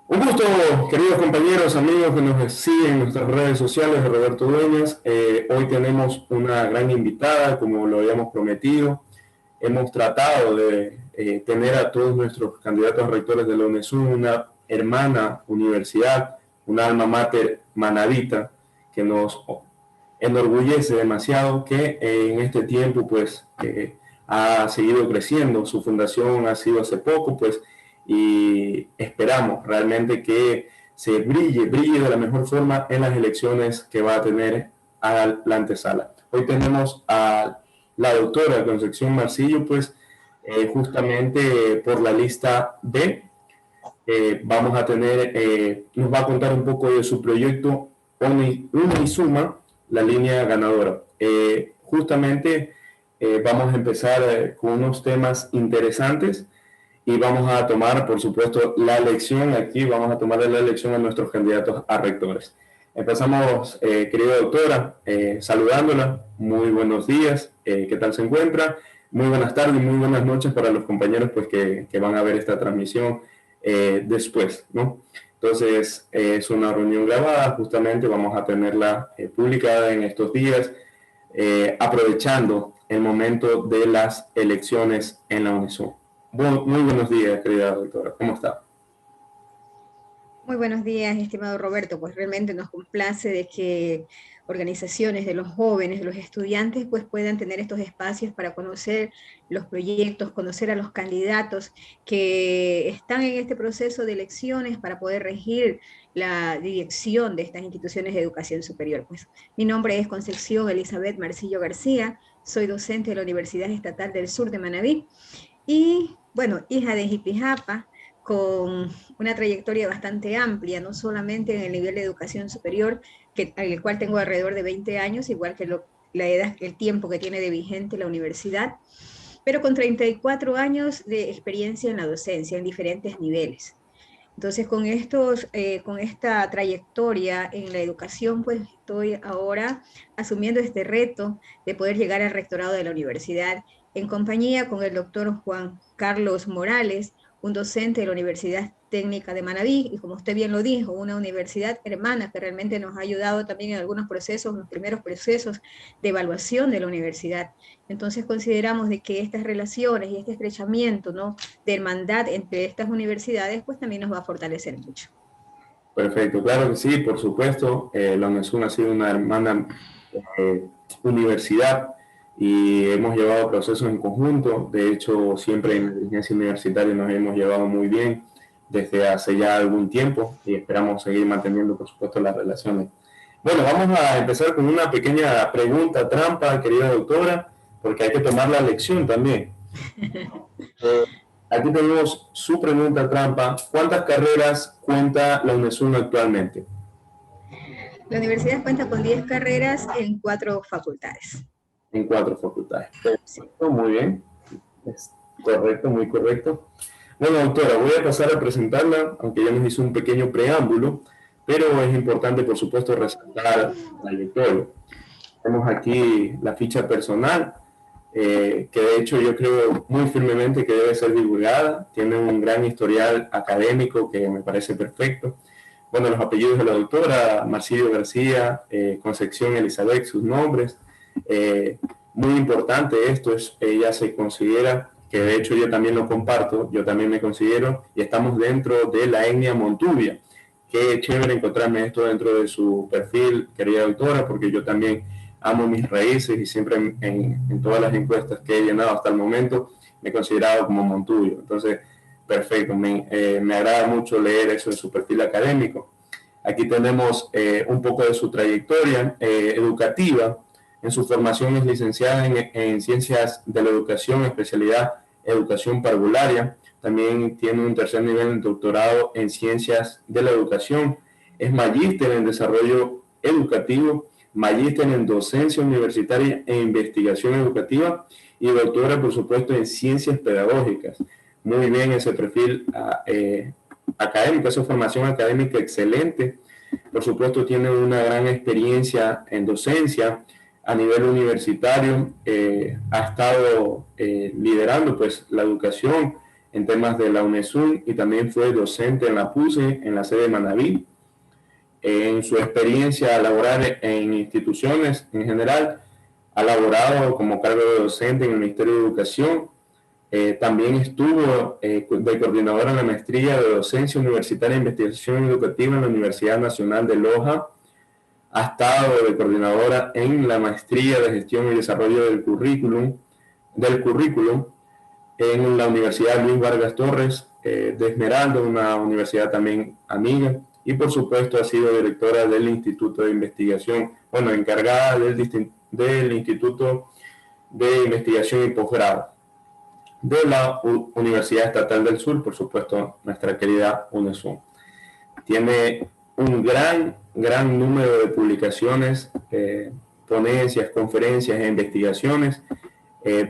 Un gusto, queridos compañeros, amigos que nos siguen en nuestras redes sociales de Roberto Dueñas. Hoy tenemos una gran invitada, como lo habíamos prometido. Hemos tratado de tener a todos nuestros candidatos a rectores de la UNESUM, una hermana universidad, una alma mater manabita, que nos enorgullece demasiado, que en este tiempo pues ha seguido creciendo. Su fundación ha sido hace poco, pues, y esperamos realmente que se brille de la mejor forma en las elecciones que va a tener a la antesala. Hoy tenemos a la doctora Concepción Marcillo, pues justamente por la lista B. Vamos a tener, nos va a contar un poco de su proyecto Unisuma, la línea ganadora. Justamente vamos a empezar con unos temas interesantes y vamos a tomar, por supuesto, la elección aquí, vamos a tomar la elección a nuestros candidatos a rectores. Empezamos, querida doctora, saludándola. Muy buenos días, ¿qué tal se encuentra? Muy buenas tardes y muy buenas noches para los compañeros pues, que van a ver esta transmisión después, ¿no? Entonces, es una reunión grabada, justamente vamos a tenerla publicada en estos días, aprovechando el momento de las elecciones en la UNESUM. Muy buenos días, querida doctora, ¿cómo está? Muy buenos días, estimado Roberto. Pues realmente nos complace de que organizaciones de los jóvenes, de los estudiantes, pues puedan tener estos espacios para conocer los proyectos, conocer a los candidatos que están en este proceso de elecciones para poder regir la dirección de estas instituciones de educación superior. Pues mi nombre es Concepción Elizabeth Marcillo García, soy docente de la Universidad Estatal del Sur de Manabí y, bueno, hija de Jipijapa, con una trayectoria bastante amplia, no solamente en el nivel de educación superior, el cual tengo alrededor de 20 años, igual que la edad, el tiempo que tiene de vigente la universidad, pero con 34 años de experiencia en la docencia en diferentes niveles. Entonces, con esta trayectoria en la educación, pues estoy ahora asumiendo este reto de poder llegar al rectorado de la universidad en compañía con el doctor Juan Carlos Morales, un docente de la Universidad Técnica de Manabí, y como usted bien lo dijo, una universidad hermana que realmente nos ha ayudado también en algunos procesos, los primeros procesos de evaluación de la universidad. Entonces consideramos de que estas relaciones y este estrechamiento, ¿no?, de hermandad entre estas universidades, pues también nos va a fortalecer mucho. Perfecto, claro que sí, por supuesto. La UNESUM ha sido una hermana universidad y hemos llevado procesos en conjunto. De hecho, siempre en la dirigencia universitaria nos hemos llevado muy bien desde hace ya algún tiempo y esperamos seguir manteniendo, por supuesto, las relaciones. Bueno, vamos a empezar con una pequeña pregunta trampa, querida doctora, porque hay que tomar la lección también. Aquí tenemos su pregunta trampa. ¿Cuántas carreras cuenta la UNESUM actualmente? La universidad cuenta con 10 carreras en 4 facultades. En 4 facultades. Sí. Perfecto, muy bien. Es correcto, muy correcto. Bueno, doctora, voy a pasar a presentarla, aunque ya nos hizo un pequeño preámbulo, pero es importante, por supuesto, resaltar la trayectoria. Tenemos aquí la ficha personal, que de hecho yo creo muy firmemente que debe ser divulgada. Tiene un gran historial académico que me parece perfecto. Bueno, los apellidos de la doctora, Marcillo García, Concepción Elizabeth, sus nombres. Muy importante esto, ella se considera, que de hecho yo también lo comparto, yo también me considero, y estamos dentro de la etnia Montubia. Qué chévere encontrarme esto dentro de su perfil, querida doctora, porque yo también amo mis raíces y siempre en todas las encuestas que he llenado hasta el momento me he considerado como Montubio. Entonces, perfecto, me agrada mucho leer eso en su perfil académico. Aquí tenemos un poco de su trayectoria educativa. En su formación es licenciada en Ciencias de la Educación, especialidad Educación Parvularia. También tiene un tercer nivel de doctorado en Ciencias de la Educación. Es magíster en Desarrollo Educativo, magíster en Docencia Universitaria e Investigación Educativa y doctora, por supuesto, en Ciencias Pedagógicas. Muy bien ese perfil académico, esa formación académica excelente. Por supuesto, tiene una gran experiencia en docencia, a nivel universitario, ha estado liderando pues la educación en temas de la UNESUN y también fue docente en la PUSE, en la sede de Manabí. En su experiencia laboral en instituciones en general, ha laborado como cargo de docente en el Ministerio de Educación. También estuvo de coordinadora en la maestría de docencia universitaria e investigación educativa en la Universidad Nacional de Loja. Ha estado de coordinadora en la maestría de gestión y desarrollo del currículum en la Universidad Luis Vargas Torres de Esmeralda, una universidad también amiga, y por supuesto ha sido directora del Instituto de Investigación, bueno, encargada del Instituto de Investigación y Posgrado de la Universidad Estatal del Sur, por supuesto, nuestra querida UNESUN. Tiene un gran número de publicaciones, ponencias, conferencias e investigaciones.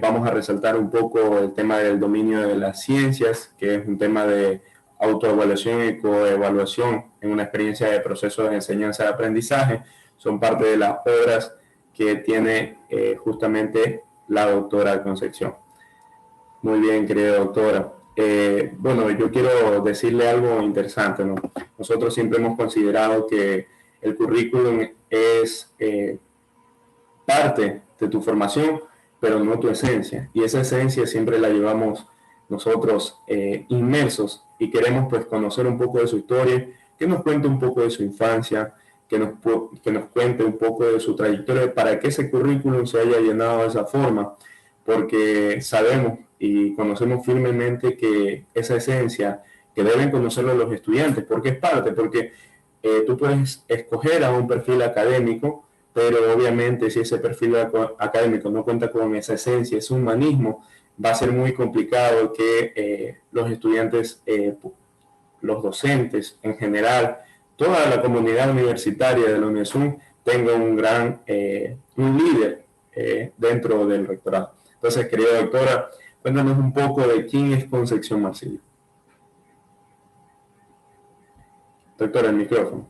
Vamos a resaltar un poco el tema del dominio de las ciencias, que es un tema de autoevaluación y coevaluación en una experiencia de procesos de enseñanza y aprendizaje. Son parte de las obras que tiene justamente la doctora Concepción. Muy bien, querida doctora. Bueno, yo quiero decirle algo interesante, ¿no? Nosotros siempre hemos considerado que el currículum es parte de tu formación, pero no tu esencia. Y esa esencia siempre la llevamos nosotros inmersos y queremos pues conocer un poco de su historia, que nos cuente un poco de su infancia, que nos cuente un poco de su trayectoria para que ese currículum se haya llenado de esa forma, porque sabemos y conocemos firmemente que esa esencia que deben conocerlo los estudiantes, porque es parte, porque tú puedes escoger a un perfil académico, pero obviamente si ese perfil académico no cuenta con esa esencia, ese humanismo, va a ser muy complicado que los estudiantes, los docentes en general, toda la comunidad universitaria de la UNESUN tenga un líder dentro del rectorado. Entonces, querida doctora, cuéntanos un poco de quién es Concepción Marcillo. Doctora, el micrófono.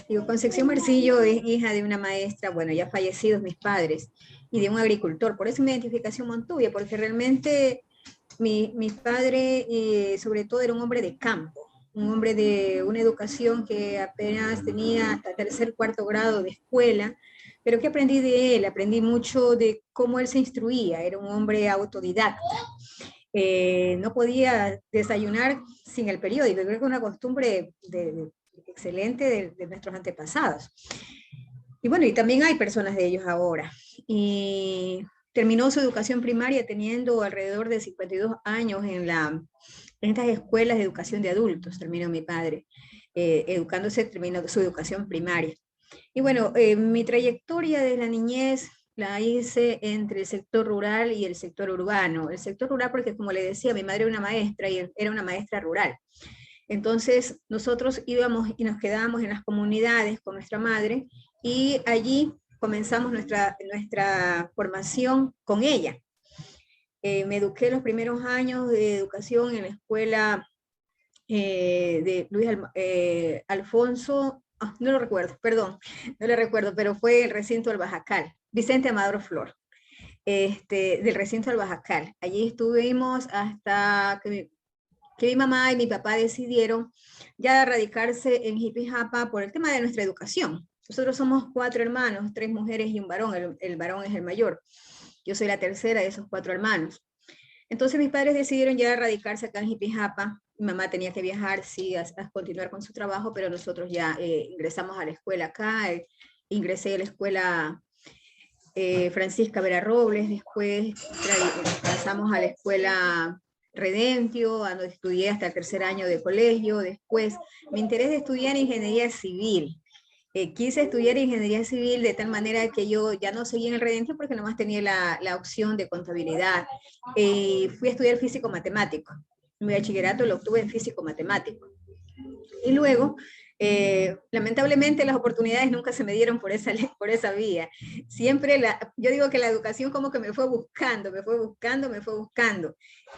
Digo, Concepción Marcillo es hija de una maestra, bueno, ya fallecidos mis padres, y de un agricultor. Por eso mi identificación Montuvia, porque realmente mi padre, sobre todo, era un hombre de campo, un hombre de una educación que apenas tenía hasta tercer, cuarto grado de escuela. Pero ¿qué aprendí de él? Aprendí mucho de cómo él se instruía. Era un hombre autodidacta. No podía desayunar sin el periódico. Creo que es una costumbre excelente de nuestros antepasados. Y bueno, y también hay personas de ellos ahora. Y terminó su educación primaria teniendo alrededor de 52 años en estas escuelas de educación de adultos, terminó mi padre, educándose, terminó su educación primaria. Y bueno, mi trayectoria de la niñez la hice entre el sector rural y el sector urbano. El sector rural porque, como le decía, mi madre era una maestra y era una maestra rural. Entonces, nosotros íbamos y nos quedábamos en las comunidades con nuestra madre y allí comenzamos nuestra formación con ella. Me eduqué los primeros años de educación en la escuela de Luis Alfonso, no lo recuerdo, perdón, no lo recuerdo, pero fue el recinto del Bajacal, Vicente Amador Flor, del recinto del Bajacal. Allí estuvimos hasta que mi mamá y mi papá decidieron ya radicarse en Jipijapa por el tema de nuestra educación. Nosotros somos 4 hermanos, 3 mujeres y un varón, el varón es el mayor. Yo soy la tercera de esos 4 hermanos. Entonces mis padres decidieron ya radicarse acá en Jipijapa. Mi mamá tenía que viajar, sí, a continuar con su trabajo, pero nosotros ya ingresamos a la escuela acá. Ingresé a la escuela Francisca Vera Robles, después pasamos a la escuela Redentio, donde estudié hasta el tercer año de colegio. Después me interesé de estudiar ingeniería civil. Quise estudiar ingeniería civil de tal manera que yo ya no seguí en el Redentio porque nomás tenía la opción de contabilidad. Fui a estudiar físico-matemático. Mi bachillerato lo obtuve en físico-matemático. Y luego, lamentablemente, las oportunidades nunca se me dieron por esa vía. Siempre, yo digo que la educación como que me fue buscando.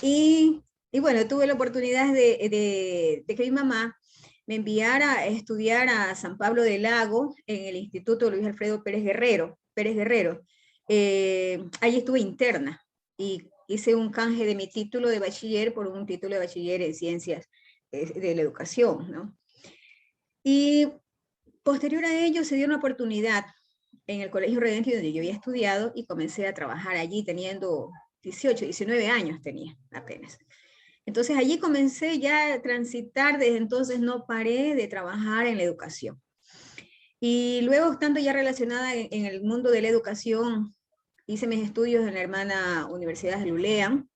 Y bueno, tuve la oportunidad de que mi mamá me enviara a estudiar a San Pablo del Lago en el Instituto Luis Alfredo Pérez Guerrero. Allí estuve interna y hice un canje de mi título de bachiller por un título de bachiller en ciencias de la educación, ¿no? Y posterior a ello se dio una oportunidad en el Colegio Redentio donde yo había estudiado y comencé a trabajar allí teniendo 18, 19 años tenía apenas. Entonces allí comencé ya a transitar, desde entonces no paré de trabajar en la educación. Y luego, estando ya relacionada en el mundo de la educación, hice mis estudios en la hermana Universidad de Lulean,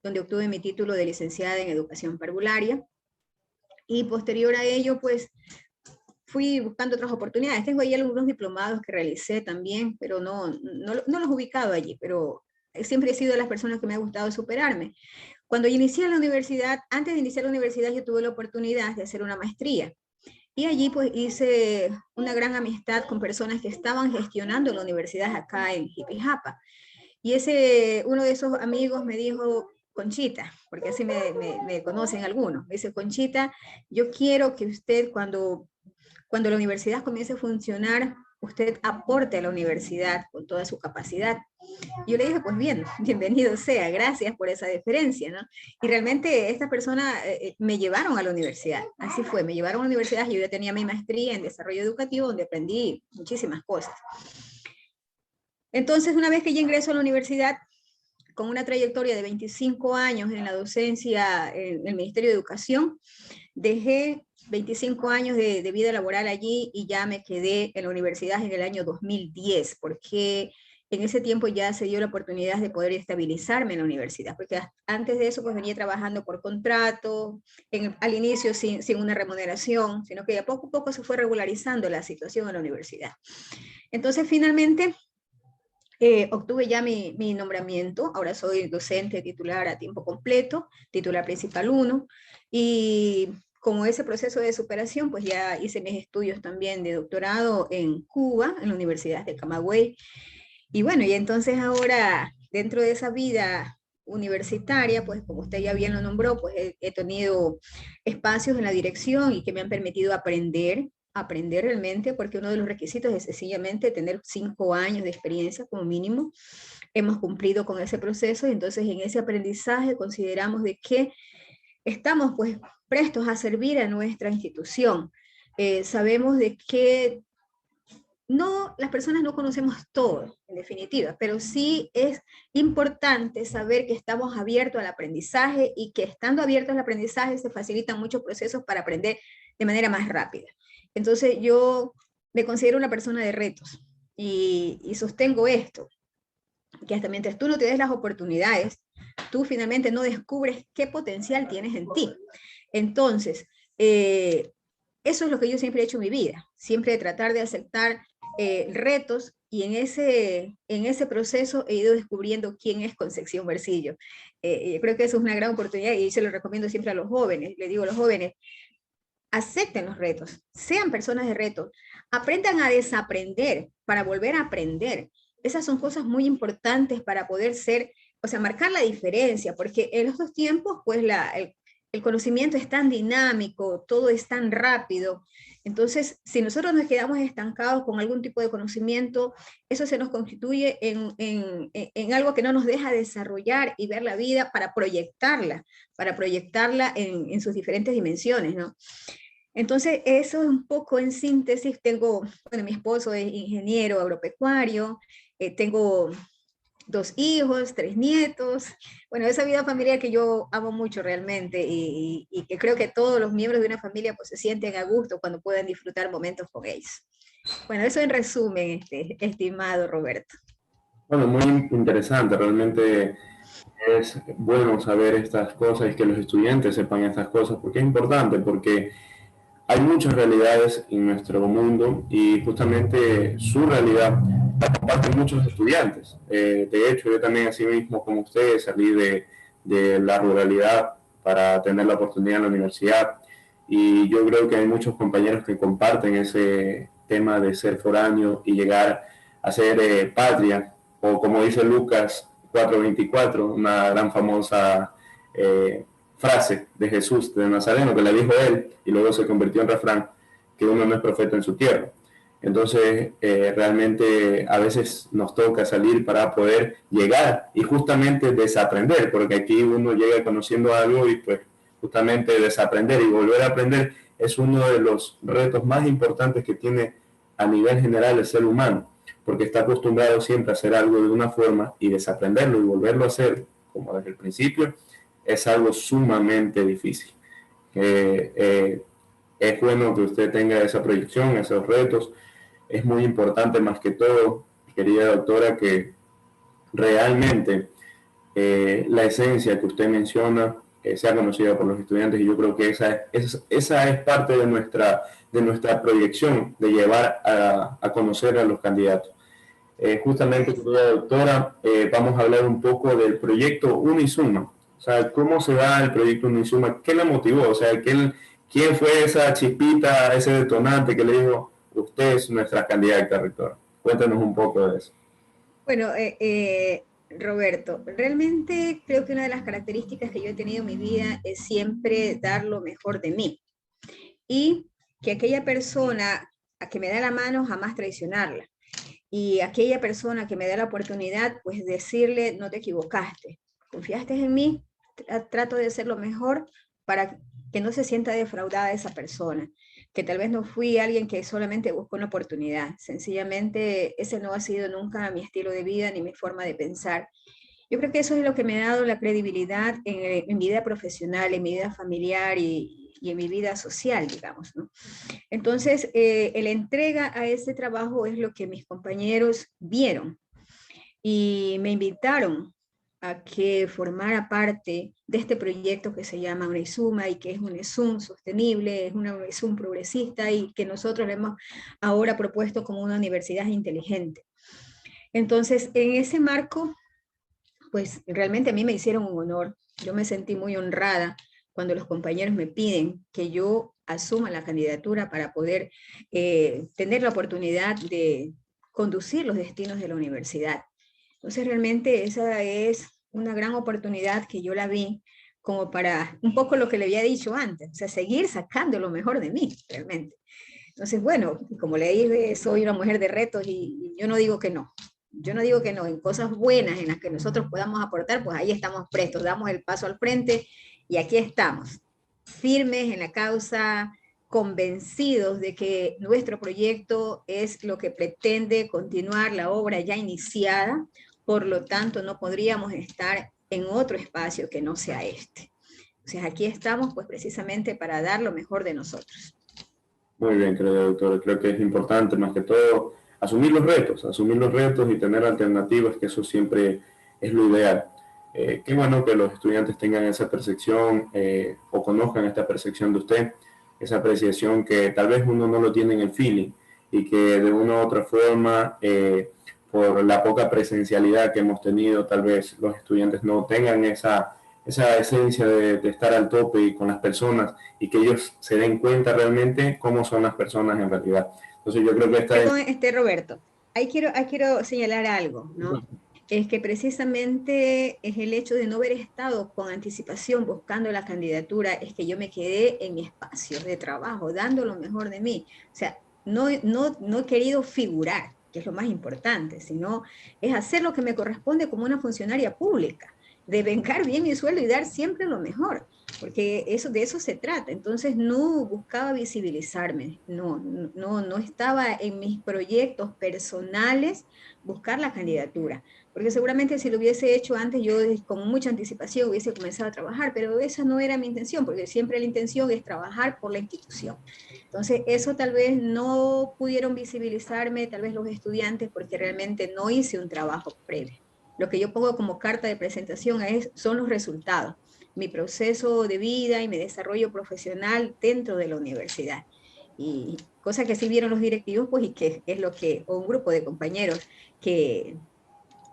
donde obtuve mi título de licenciada en educación parvularia. Y posterior a ello, pues, fui buscando otras oportunidades. Tengo ahí algunos diplomados que realicé también, pero no los he ubicado allí, pero siempre he sido de las personas que me ha gustado superarme. Cuando inicié la universidad, antes de iniciar la universidad, yo tuve la oportunidad de hacer una maestría. Y allí pues hice una gran amistad con personas que estaban gestionando la universidad acá en Jipijapa. Y uno de esos amigos me dijo, Conchita, porque así me conocen algunos, me dice, Conchita, yo quiero que usted cuando la universidad comience a funcionar, usted aporte a la universidad con toda su capacidad. Yo le dije, pues bien, bienvenido sea, gracias por esa deferencia, ¿no? Y realmente esta persona me llevaron a la universidad, así fue, me llevaron a la universidad, yo ya tenía mi maestría en desarrollo educativo, donde aprendí muchísimas cosas. Entonces, una vez que ya ingreso a la universidad, con una trayectoria de 25 años en la docencia en el Ministerio de Educación, dejé 25 años de vida laboral allí y ya me quedé en la universidad en el año 2010, porque en ese tiempo ya se dio la oportunidad de poder estabilizarme en la universidad, porque antes de eso pues venía trabajando por contrato, al inicio sin una remuneración, sino que a poco a poco se fue regularizando la situación en la universidad. Entonces finalmente obtuve ya mi nombramiento, ahora soy docente titular a tiempo completo, titular principal 1, y como ese proceso de superación, pues ya hice mis estudios también de doctorado en Cuba, en la Universidad de Camagüey, y bueno, y entonces ahora, dentro de esa vida universitaria, pues como usted ya bien lo nombró, pues he tenido espacios en la dirección y que me han permitido aprender realmente, porque uno de los requisitos es sencillamente tener 5 años de experiencia como mínimo. Hemos cumplido con ese proceso y entonces en ese aprendizaje consideramos de que estamos pues prestos a servir a nuestra institución. Sabemos de que las personas no conocemos todo, en definitiva, pero sí es importante saber que estamos abiertos al aprendizaje y que estando abiertos al aprendizaje se facilitan muchos procesos para aprender de manera más rápida. Entonces yo me considero una persona de retos y sostengo esto, que hasta mientras tú no te des las oportunidades, tú finalmente no descubres qué potencial tienes en ti. Entonces, eso es lo que yo siempre he hecho en mi vida, siempre tratar de aceptar retos, y en ese proceso he ido descubriendo quién es Concepción Bercillo. Yo creo que eso es una gran oportunidad y se lo recomiendo siempre a los jóvenes. Le digo a los jóvenes, acepten los retos, sean personas de retos, aprendan a desaprender para volver a aprender. Esas son cosas muy importantes para poder marcar la diferencia, porque en estos tiempos, pues el conocimiento es tan dinámico, todo es tan rápido. Entonces, si nosotros nos quedamos estancados con algún tipo de conocimiento, eso se nos constituye en algo que no nos deja desarrollar y ver la vida para proyectarla en sus diferentes dimensiones, ¿no? Entonces, eso es un poco en síntesis. Mi esposo es ingeniero agropecuario, tengo 2 hijos, 3 nietos. Bueno, esa vida familiar que yo amo mucho realmente y que creo que todos los miembros de una familia pues se sienten a gusto cuando pueden disfrutar momentos con ellos. Bueno, eso en resumen, estimado Roberto. Bueno, muy interesante, realmente es bueno saber estas cosas y que los estudiantes sepan estas cosas, porque es importante, porque hay muchas realidades en nuestro mundo y justamente su realidad la comparten muchos estudiantes. De hecho, yo también, así mismo como ustedes, salí de la ruralidad para tener la oportunidad en la universidad, y yo creo que hay muchos compañeros que comparten ese tema de ser foráneo y llegar a ser patria, o como dice Lucas 4:24, una gran famosa frase de Jesús de Nazareno, que la dijo él y luego se convirtió en refrán, que uno no es profeta en su tierra. Entonces, realmente a veces nos toca salir para poder llegar y justamente desaprender, porque aquí uno llega conociendo algo y pues justamente desaprender y volver a aprender es uno de los retos más importantes que tiene a nivel general el ser humano, porque está acostumbrado siempre a hacer algo de una forma y desaprenderlo y volverlo a hacer como desde el principio es algo sumamente difícil. Es bueno que usted tenga esa proyección, esos retos. Es muy importante más que todo, querida doctora, que realmente la esencia que usted menciona sea conocida por los estudiantes, y yo creo que esa es parte de nuestra proyección, de llevar a conocer a los candidatos. Justamente, querida doctora, vamos a hablar un poco del proyecto Unisuma. O sea, ¿cómo se da el proyecto Unisuma? ¿Qué la motivó? O sea, ¿quién fue esa chispita, ese detonante que le dijo, usted es nuestra candidata, rectora? Cuéntanos un poco de eso. Bueno, Roberto, realmente creo que una de las características que yo he tenido en mi vida es siempre dar lo mejor de mí y que aquella persona a que me da la mano jamás traicionarla. Y aquella persona que me da la oportunidad, pues decirle, no te equivocaste, confiaste en mí, trato de hacer lo mejor para que no se sienta defraudada esa persona, que tal vez no fui alguien que solamente buscó una oportunidad, sencillamente ese no ha sido nunca mi estilo de vida ni mi forma de pensar. Yo creo que eso es lo que me ha dado la credibilidad en mi vida profesional, en mi vida familiar y en mi vida social, digamos, ¿no? Entonces, la entrega a este trabajo es lo que mis compañeros vieron y me invitaron a que formara parte de este proyecto que se llama Unisuma y que es un ESUM sostenible, es una ESUM progresista y que nosotros le hemos ahora propuesto como una universidad inteligente. Entonces, en ese marco, pues realmente a mí me hicieron un honor. Yo me sentí muy honrada cuando los compañeros me piden que yo asuma la candidatura para poder tener la oportunidad de conducir los destinos de la universidad. Entonces realmente esa es una gran oportunidad que yo la vi como para un poco lo que le había dicho antes, o sea, seguir sacando lo mejor de mí, realmente. Entonces, bueno, como le dije, soy una mujer de retos y yo no digo que no. Yo no digo que no, en cosas buenas en las que nosotros podamos aportar, pues ahí estamos prestos, damos el paso al frente y aquí estamos, firmes en la causa, convencidos de que nuestro proyecto es lo que pretende continuar la obra ya iniciada, por lo tanto no podríamos estar en otro espacio que no sea este. Entonces aquí estamos pues precisamente para dar lo mejor de nosotros. Muy bien, querido doctor. Creo que es importante, más que todo, asumir los retos y tener alternativas, que eso siempre es lo ideal. Qué bueno que los estudiantes tengan esa percepción o conozcan esta percepción de usted, esa apreciación que tal vez uno no lo tiene en el feeling y que de una u otra forma, por la poca presencialidad que hemos tenido, tal vez los estudiantes no tengan esa esencia de estar al tope y con las personas y que ellos se den cuenta realmente cómo son las personas en realidad. Entonces yo creo que esta es... Perdón, Roberto, ahí quiero señalar algo, ¿no? Es que precisamente es el hecho de no haber estado con anticipación buscando la candidatura, es que yo me quedé en mi espacio de trabajo, dando lo mejor de mí. O sea, no he querido figurar, que es lo más importante, sino es hacer lo que me corresponde como una funcionaria pública, de vengar bien mi sueldo y dar siempre lo mejor, porque de eso se trata. Entonces no buscaba visibilizarme, no estaba en mis proyectos personales buscar la candidatura, porque seguramente si lo hubiese hecho antes yo con mucha anticipación hubiese comenzado a trabajar, pero esa no era mi intención, porque siempre la intención es trabajar por la institución. Entonces eso tal vez no pudieron visibilizarme, tal vez los estudiantes, porque realmente no hice un trabajo previo. Lo que yo pongo como carta de presentación son los resultados, mi proceso de vida y mi desarrollo profesional dentro de la universidad. Y cosa que sí vieron los directivos, pues, y que es lo que, o un grupo de compañeros que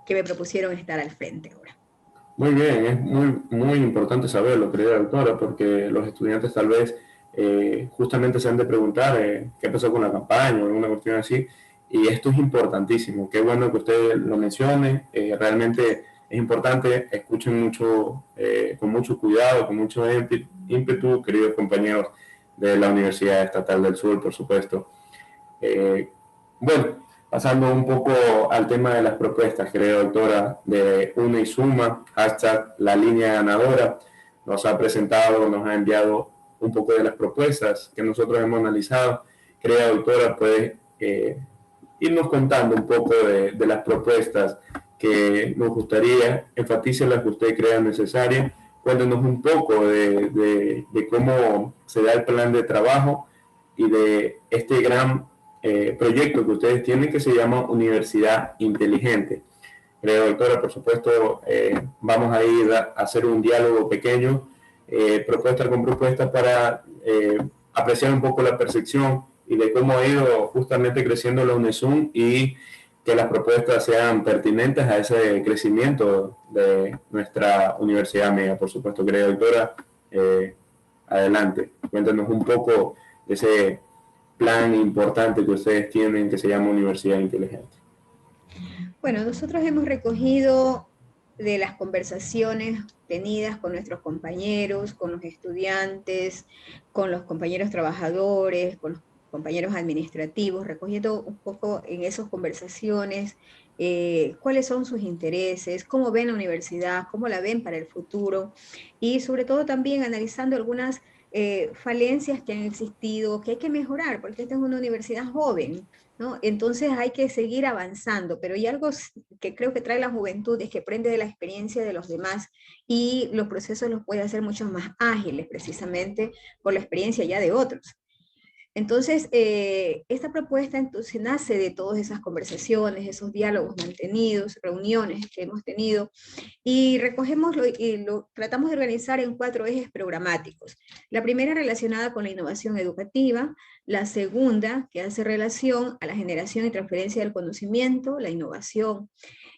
me propusieron estar al frente ahora. Muy bien, es muy importante saberlo, querida doctora, porque los estudiantes tal vez justamente se han de preguntar qué pasó con la campaña o alguna cuestión así, y esto es importantísimo. Qué bueno que usted lo mencione. Realmente es importante, escuchen mucho, con mucho cuidado, con mucho ímpetu, queridos compañeros de la Universidad Estatal del Sur, por supuesto. Bueno, pasando un poco al tema de las propuestas, querida doctora, de Una y Suma, hashtag la línea ganadora, nos ha presentado, nos ha enviado un poco de las propuestas que nosotros hemos analizado. Querida doctora, puede irnos contando un poco de las propuestas que nos gustaría, enfatice las que usted crea necesarias, cuéntenos un poco de cómo se da el plan de trabajo y de este gran proyecto que ustedes tienen que se llama Universidad Inteligente. Creo, doctora, por supuesto, vamos a ir a hacer un diálogo pequeño, propuesta con propuesta, para apreciar un poco la percepción y de cómo ha ido justamente creciendo la UNESUM y que las propuestas sean pertinentes a ese crecimiento de nuestra universidad amiga. Por supuesto, querida doctora, adelante, cuéntanos un poco de ese plan importante que ustedes tienen que se llama Universidad Inteligente. Bueno, nosotros hemos recogido de las conversaciones tenidas con nuestros compañeros, con los estudiantes, con los compañeros trabajadores, con los compañeros administrativos, recogiendo un poco en esas conversaciones cuáles son sus intereses, cómo ven la universidad, cómo la ven para el futuro, y sobre todo también analizando algunas falencias que han existido, que hay que mejorar, porque esta es una universidad joven, ¿no? Entonces hay que seguir avanzando, pero hay algo que creo que trae la juventud, es que aprende de la experiencia de los demás y los procesos los puede hacer mucho más ágiles, precisamente por la experiencia ya de otros. Entonces, esta propuesta entonces nace de todas esas conversaciones, esos diálogos mantenidos, reuniones que hemos tenido, y recogemos y lo tratamos de organizar en 4 ejes programáticos. La primera relacionada con la innovación educativa, la segunda que hace relación a la generación y transferencia del conocimiento, la innovación,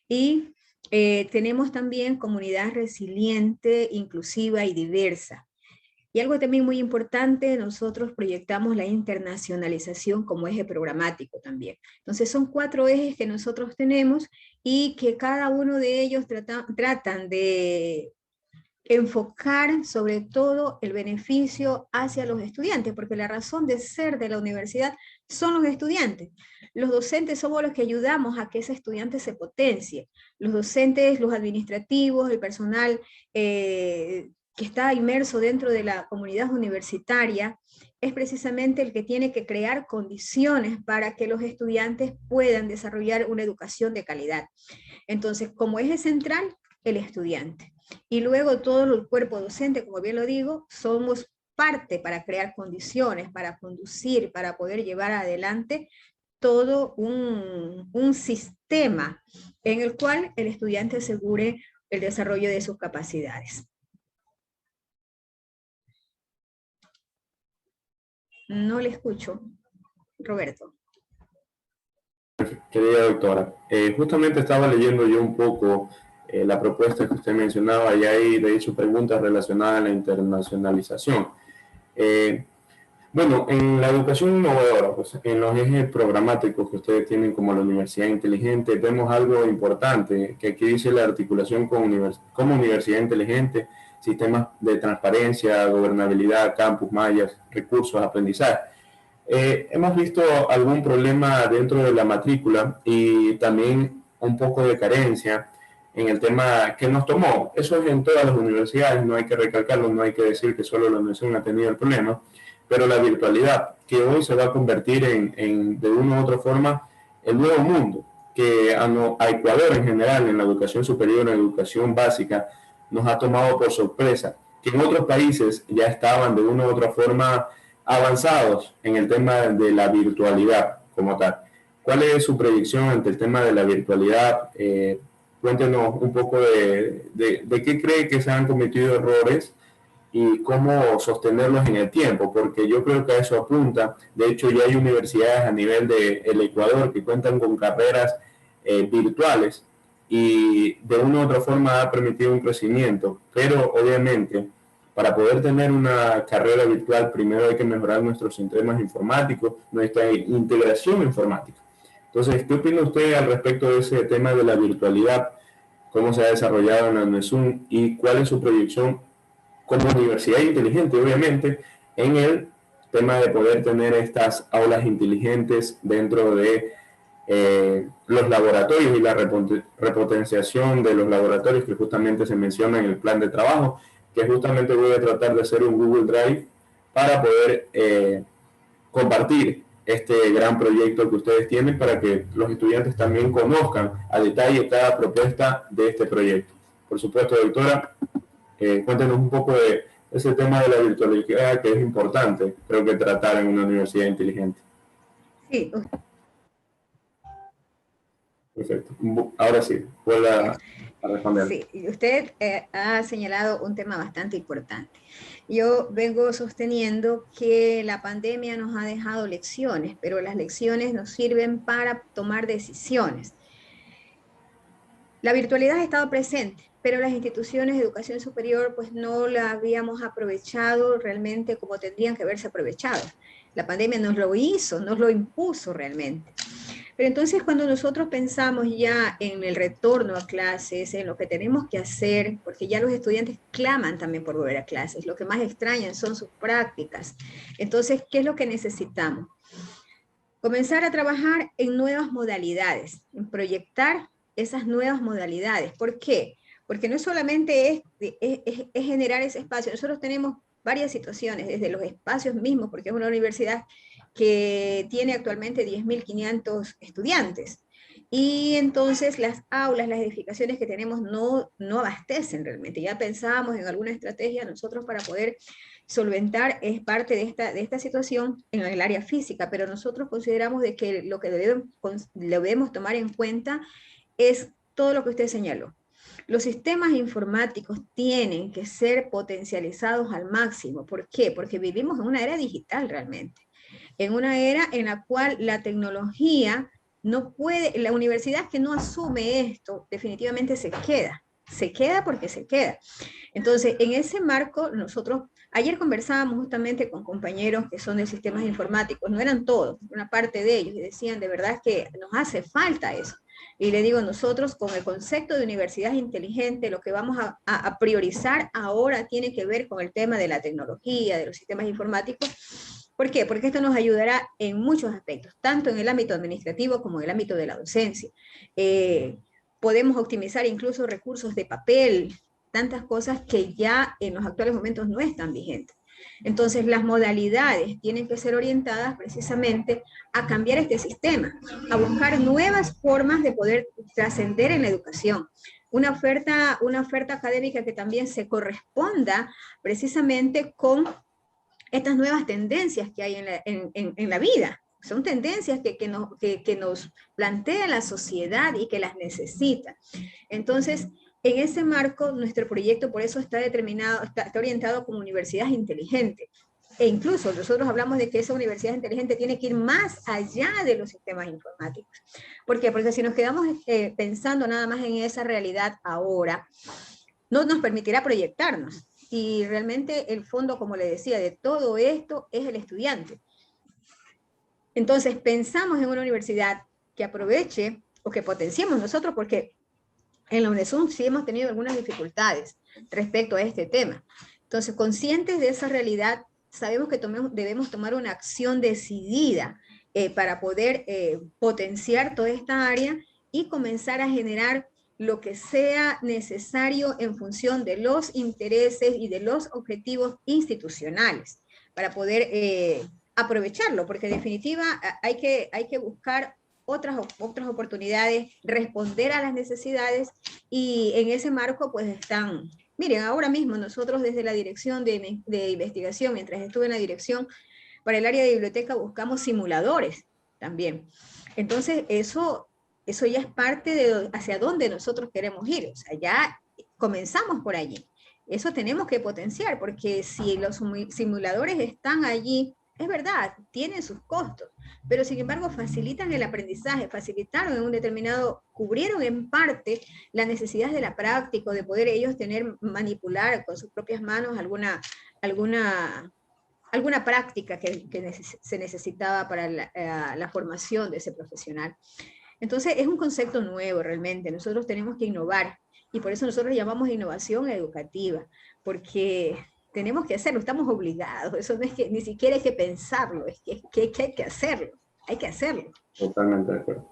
y tenemos también comunidad resiliente, inclusiva y diversa. Y algo también muy importante, nosotros proyectamos la internacionalización como eje programático también. Entonces son 4 ejes que nosotros tenemos y que cada uno de ellos tratan de enfocar sobre todo el beneficio hacia los estudiantes, porque la razón de ser de la universidad son los estudiantes. Los docentes somos los que ayudamos a que ese estudiante se potencie. Los docentes, los administrativos, el personal que está inmerso dentro de la comunidad universitaria, es precisamente el que tiene que crear condiciones para que los estudiantes puedan desarrollar una educación de calidad. Entonces, como eje central, el estudiante. Y luego todo el cuerpo docente, como bien lo digo, somos parte para crear condiciones, para conducir, para poder llevar adelante todo un sistema en el cual el estudiante asegure el desarrollo de sus capacidades. No le escucho, Roberto. Querida doctora, justamente estaba leyendo yo un poco la propuesta que usted mencionaba y hay de hecho preguntas relacionadas a la internacionalización. Bueno, en la educación innovadora, pues, en los ejes programáticos que ustedes tienen como la Universidad Inteligente, vemos algo importante, que aquí dice la articulación como Universidad Inteligente, sistemas de transparencia, gobernabilidad, campus, mallas, recursos, aprendizaje. Hemos visto algún problema dentro de la matrícula y también un poco de carencia en el tema que nos tomó. Eso es en todas las universidades, no hay que recalcarlo, no hay que decir que solo la universidad ha tenido el problema, pero la virtualidad, que hoy se va a convertir de una u otra forma el nuevo mundo, que a Ecuador en general, en la educación superior, en la educación básica, nos ha tomado por sorpresa, que en otros países ya estaban de una u otra forma avanzados en el tema de la virtualidad como tal. ¿Cuál es su predicción ante el tema de la virtualidad? Cuéntenos un poco de qué cree que se han cometido errores y cómo sostenerlos en el tiempo, porque yo creo que a eso apunta. De hecho, ya hay universidades a nivel del Ecuador que cuentan con carreras virtuales y de una u otra forma ha permitido un crecimiento, pero obviamente para poder tener una carrera virtual primero hay que mejorar nuestros sistemas informáticos, nuestra integración informática. Entonces, ¿qué opina usted al respecto de ese tema de la virtualidad? cómo se ha desarrollado en la UNESUM y cuál es su proyección como universidad inteligente, obviamente, en el tema de poder tener estas aulas inteligentes dentro de los laboratorios y la repotenciación de los laboratorios que justamente se menciona en el plan de trabajo, que justamente voy a tratar de hacer un Google Drive para poder compartir este gran proyecto que ustedes tienen para que los estudiantes también conozcan a detalle cada propuesta de este proyecto. Por supuesto, doctora, cuéntenos un poco de ese tema de la virtualidad que es importante, creo que tratar en una universidad inteligente. Sí. Perfecto. Ahora sí, vuelva a responder. Sí, y usted ha señalado un tema bastante importante. Yo vengo sosteniendo que la pandemia nos ha dejado lecciones, pero las lecciones nos sirven para tomar decisiones. La virtualidad ha estado presente, pero las instituciones de educación superior pues no la habíamos aprovechado realmente como tendrían que haberse aprovechado. La pandemia nos lo hizo, nos lo impuso realmente. Pero entonces cuando nosotros pensamos ya en el retorno a clases, en lo que tenemos que hacer, porque ya los estudiantes claman también por volver a clases, lo que más extrañan son sus prácticas. Entonces, ¿qué es lo que necesitamos? Comenzar a trabajar en nuevas modalidades, en proyectar esas nuevas modalidades. ¿Por qué? Porque no solamente es generar ese espacio, nosotros tenemos varias situaciones, desde los espacios mismos, porque es una universidad que tiene actualmente 10.500 estudiantes. Y entonces las aulas, las edificaciones que tenemos no abastecen realmente. Ya pensábamos en alguna estrategia nosotros para poder solventar es parte de esta situación en el área física, pero nosotros consideramos de que lo que debemos tomar en cuenta es todo lo que usted señaló. Los sistemas informáticos tienen que ser potencializados al máximo. ¿Por qué? Porque vivimos en una era digital realmente, en una era en la cual la tecnología no puede, la universidad que no asume esto definitivamente se queda porque se queda. Entonces, en ese marco, nosotros, ayer conversábamos justamente con compañeros que son de sistemas informáticos, no eran todos, una parte de ellos, y decían, de verdad que nos hace falta eso. Y le digo, nosotros con el concepto de universidad inteligente, lo que vamos a priorizar ahora tiene que ver con el tema de la tecnología, de los sistemas informáticos. ¿Por qué? Porque esto nos ayudará en muchos aspectos, tanto en el ámbito administrativo como en el ámbito de la docencia. Podemos optimizar incluso recursos de papel, tantas cosas que ya en los actuales momentos no están vigentes. Entonces, las modalidades tienen que ser orientadas precisamente a cambiar este sistema, a buscar nuevas formas de poder trascender en la educación. Una oferta académica que también se corresponda precisamente con estas nuevas tendencias que hay en la vida. Son tendencias que nos plantea la sociedad y que las necesita. Entonces, en ese marco, nuestro proyecto por eso está determinado, está orientado como universidad inteligente. E incluso nosotros hablamos de que esa universidad inteligente tiene que ir más allá de los sistemas informáticos. ¿Por qué? Porque si nos quedamos pensando nada más en esa realidad ahora, no nos permitirá proyectarnos. Y realmente el fondo, como le decía, de todo esto es el estudiante. Entonces, pensamos en una universidad que aproveche o que potenciemos nosotros, porque en la UNESUM sí hemos tenido algunas dificultades respecto a este tema. Entonces, conscientes de esa realidad, sabemos que debemos tomar una acción decidida para poder potenciar toda esta área y comenzar a generar lo que sea necesario en función de los intereses y de los objetivos institucionales para poder aprovecharlo, porque en definitiva hay que buscar otras oportunidades, responder a las necesidades y en ese marco pues están, miren, ahora mismo nosotros desde la dirección de investigación, mientras estuve en la dirección para el área de biblioteca buscamos simuladores también. Entonces eso ya es parte de hacia dónde nosotros queremos ir, o sea, ya comenzamos por allí. Eso tenemos que potenciar, porque si los simuladores están allí, es verdad, tienen sus costos, pero sin embargo facilitan el aprendizaje, facilitaron en un determinado, cubrieron en parte la necesidad de la práctica, de poder ellos manipular con sus propias manos alguna práctica que se necesitaba para la formación de ese profesional. Entonces, es un concepto nuevo realmente. Nosotros tenemos que innovar Y por eso nosotros llamamos innovación educativa, porque tenemos que hacerlo, estamos obligados, eso no es que ni siquiera hay que pensarlo, es que hay que hacerlo, hay que hacerlo. Totalmente de acuerdo.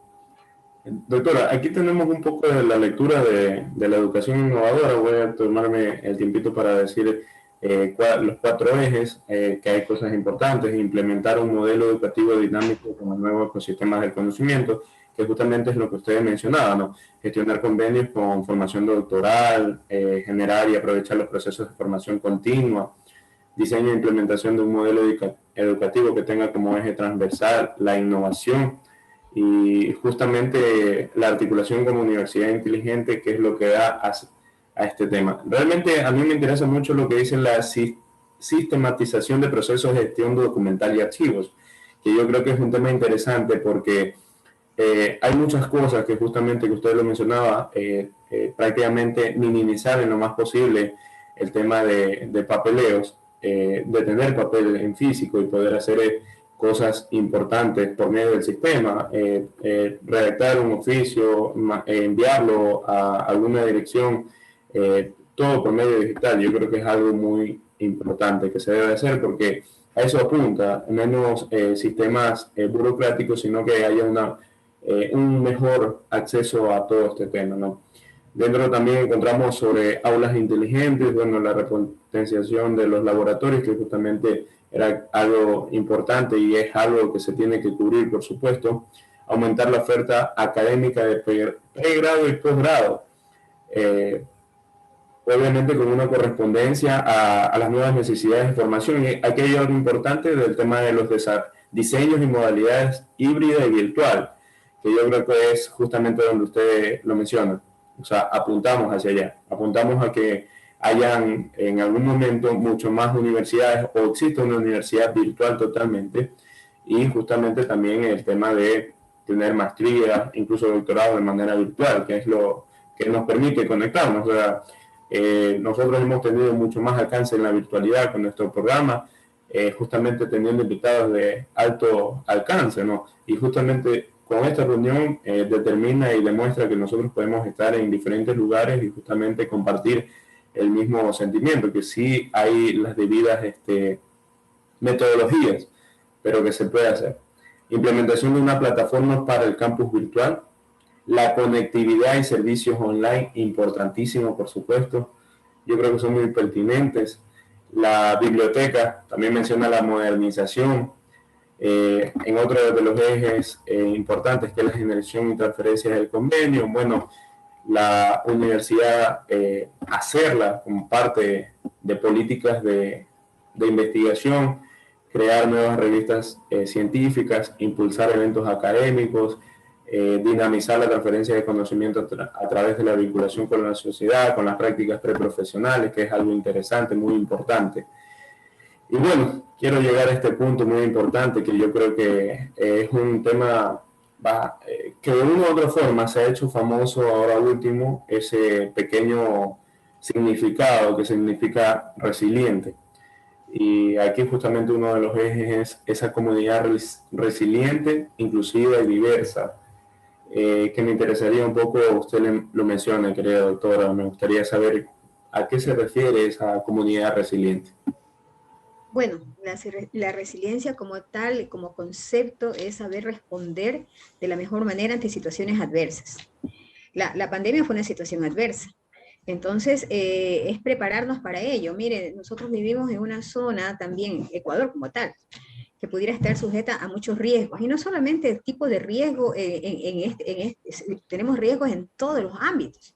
Doctora, aquí tenemos un poco de la lectura de la educación innovadora. Voy a tomarme el tiempito para decir los 4 ejes, que hay cosas importantes: implementar un modelo educativo dinámico con el nuevo ecosistema del conocimiento, que justamente es lo que ustedes mencionaban, ¿no? Gestionar convenios con formación doctoral, generar y aprovechar los procesos de formación continua, diseño e implementación de un modelo educativo que tenga como eje transversal la innovación y justamente la articulación con universidad inteligente, que es lo que da a este tema. Realmente a mí me interesa mucho lo que dice la sistematización de procesos de gestión documental y archivos, que yo creo que es un tema interesante porque hay muchas cosas que justamente que usted lo mencionaba, prácticamente minimizar en lo más posible el tema de papeleos, de tener papel en físico y poder hacer cosas importantes por medio del sistema, redactar un oficio, enviarlo a alguna dirección, todo por medio digital. Yo creo que es algo muy importante que se debe hacer porque a eso apunta, menos sistemas burocráticos, sino que haya un mejor acceso a todo este tema, ¿no? Dentro también encontramos sobre aulas inteligentes, bueno, la repotenciación de los laboratorios, que justamente era algo importante y es algo que se tiene que cubrir, por supuesto. Aumentar la oferta académica de pregrado y posgrado, obviamente con una correspondencia a las nuevas necesidades de formación. Y aquí hay algo importante del tema de los diseños y modalidades híbrida y virtual, que yo creo que es justamente donde usted lo menciona. O sea, apuntamos hacia allá, apuntamos a que hayan en algún momento mucho más universidades o existe una universidad virtual totalmente, y justamente también el tema de tener maestría, incluso doctorado de manera virtual, que es lo que nos permite conectarnos. O sea, nosotros hemos tenido mucho más alcance en la virtualidad con nuestro programa, justamente teniendo invitados de alto alcance, ¿no? Y justamente con esta reunión determina y demuestra que nosotros podemos estar en diferentes lugares y justamente compartir el mismo sentimiento, que sí hay las debidas metodologías, pero que se puede hacer. Implementación de una plataforma para el campus virtual, la conectividad y servicios online, importantísimo, por supuesto. Yo creo que son muy pertinentes. La biblioteca, también menciona la modernización. En otro de los ejes importantes, que es la generación y transferencia del convenio. Bueno, la universidad hacerla como parte de políticas de investigación, crear nuevas revistas científicas, impulsar eventos académicos, dinamizar la transferencia de conocimiento a través de la vinculación con la sociedad, con las prácticas preprofesionales, que es algo interesante, muy importante. Y bueno, quiero llegar a este punto muy importante, que yo creo que es un tema que de una u otra forma se ha hecho famoso ahora último, ese pequeño significado que significa resiliente. Y aquí justamente uno de los ejes es esa comunidad resiliente, inclusiva y diversa, que me interesaría un poco, usted lo menciona, querida doctora, me gustaría saber a qué se refiere esa comunidad resiliente. Bueno, la resiliencia como tal, como concepto, es saber responder de la mejor manera ante situaciones adversas. La pandemia fue una situación adversa. Entonces, es prepararnos para ello. Miren, nosotros vivimos en una zona también, Ecuador como tal, que pudiera estar sujeta a muchos riesgos. Y no solamente el tipo de riesgo, tenemos riesgos en todos los ámbitos.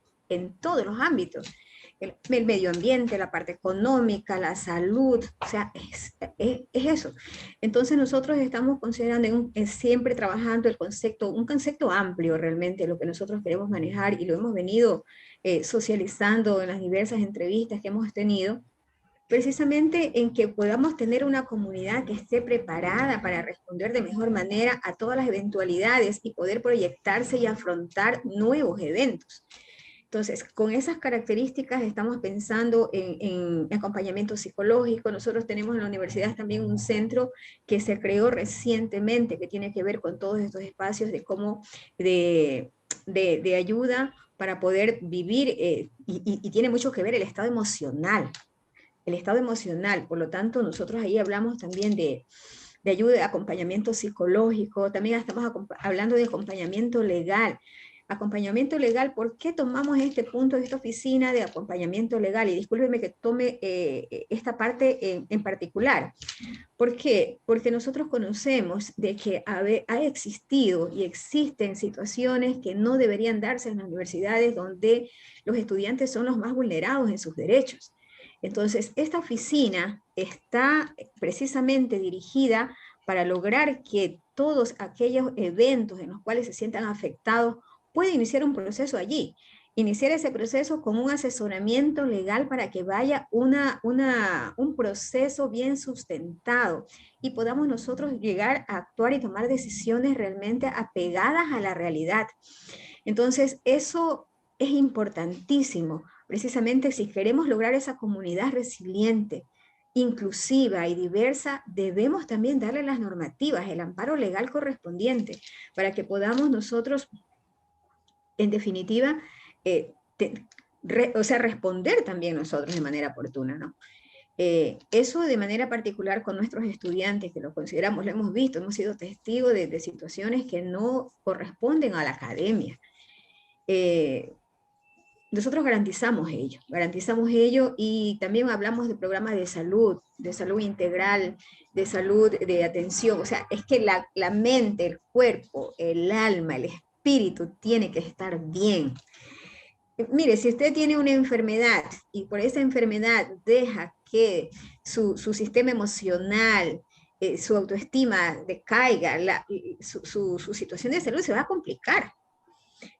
El medio ambiente, la parte económica, la salud, o sea, es eso. Entonces nosotros estamos considerando, siempre trabajando un concepto amplio realmente, lo que nosotros queremos manejar y lo hemos venido socializando en las diversas entrevistas que hemos tenido, precisamente en que podamos tener una comunidad que esté preparada para responder de mejor manera a todas las eventualidades y poder proyectarse y afrontar nuevos eventos. Entonces, con esas características estamos pensando en acompañamiento psicológico. Nosotros tenemos en la universidad también un centro que se creó recientemente, que tiene que ver con todos estos espacios de ayuda para poder vivir, y tiene mucho que ver el estado emocional. El estado emocional, por lo tanto, nosotros ahí hablamos también de ayuda, de acompañamiento psicológico, también estamos hablando de acompañamiento legal. Acompañamiento legal, ¿por qué tomamos este punto de esta oficina de acompañamiento legal? Y discúlpeme que tome esta parte en particular. ¿Por qué? Porque nosotros conocemos de que ha existido y existen situaciones que no deberían darse en las universidades donde los estudiantes son los más vulnerados en sus derechos. Entonces, esta oficina está precisamente dirigida para lograr que todos aquellos eventos en los cuales se sientan afectados puedan iniciar un proceso allí. Iniciar ese proceso con un asesoramiento legal para que vaya un proceso bien sustentado y podamos nosotros llegar a actuar y tomar decisiones realmente apegadas a la realidad. Entonces, eso es importantísimo, precisamente si queremos lograr esa comunidad resiliente, inclusiva y diversa, debemos también darle las normativas, el amparo legal correspondiente, para que podamos nosotros, en definitiva, responder también nosotros de manera oportuna, ¿no? Eso de manera particular con nuestros estudiantes, que lo consideramos, lo hemos visto, hemos sido testigos de situaciones que no corresponden a la academia. Nosotros garantizamos ello y también hablamos de programas de salud integral, de salud, de atención. O sea, es que la mente, el cuerpo, el alma, el espíritu tiene que estar bien. Mire, si usted tiene una enfermedad y por esa enfermedad deja que su sistema emocional, su autoestima decaiga, su situación de salud se va a complicar.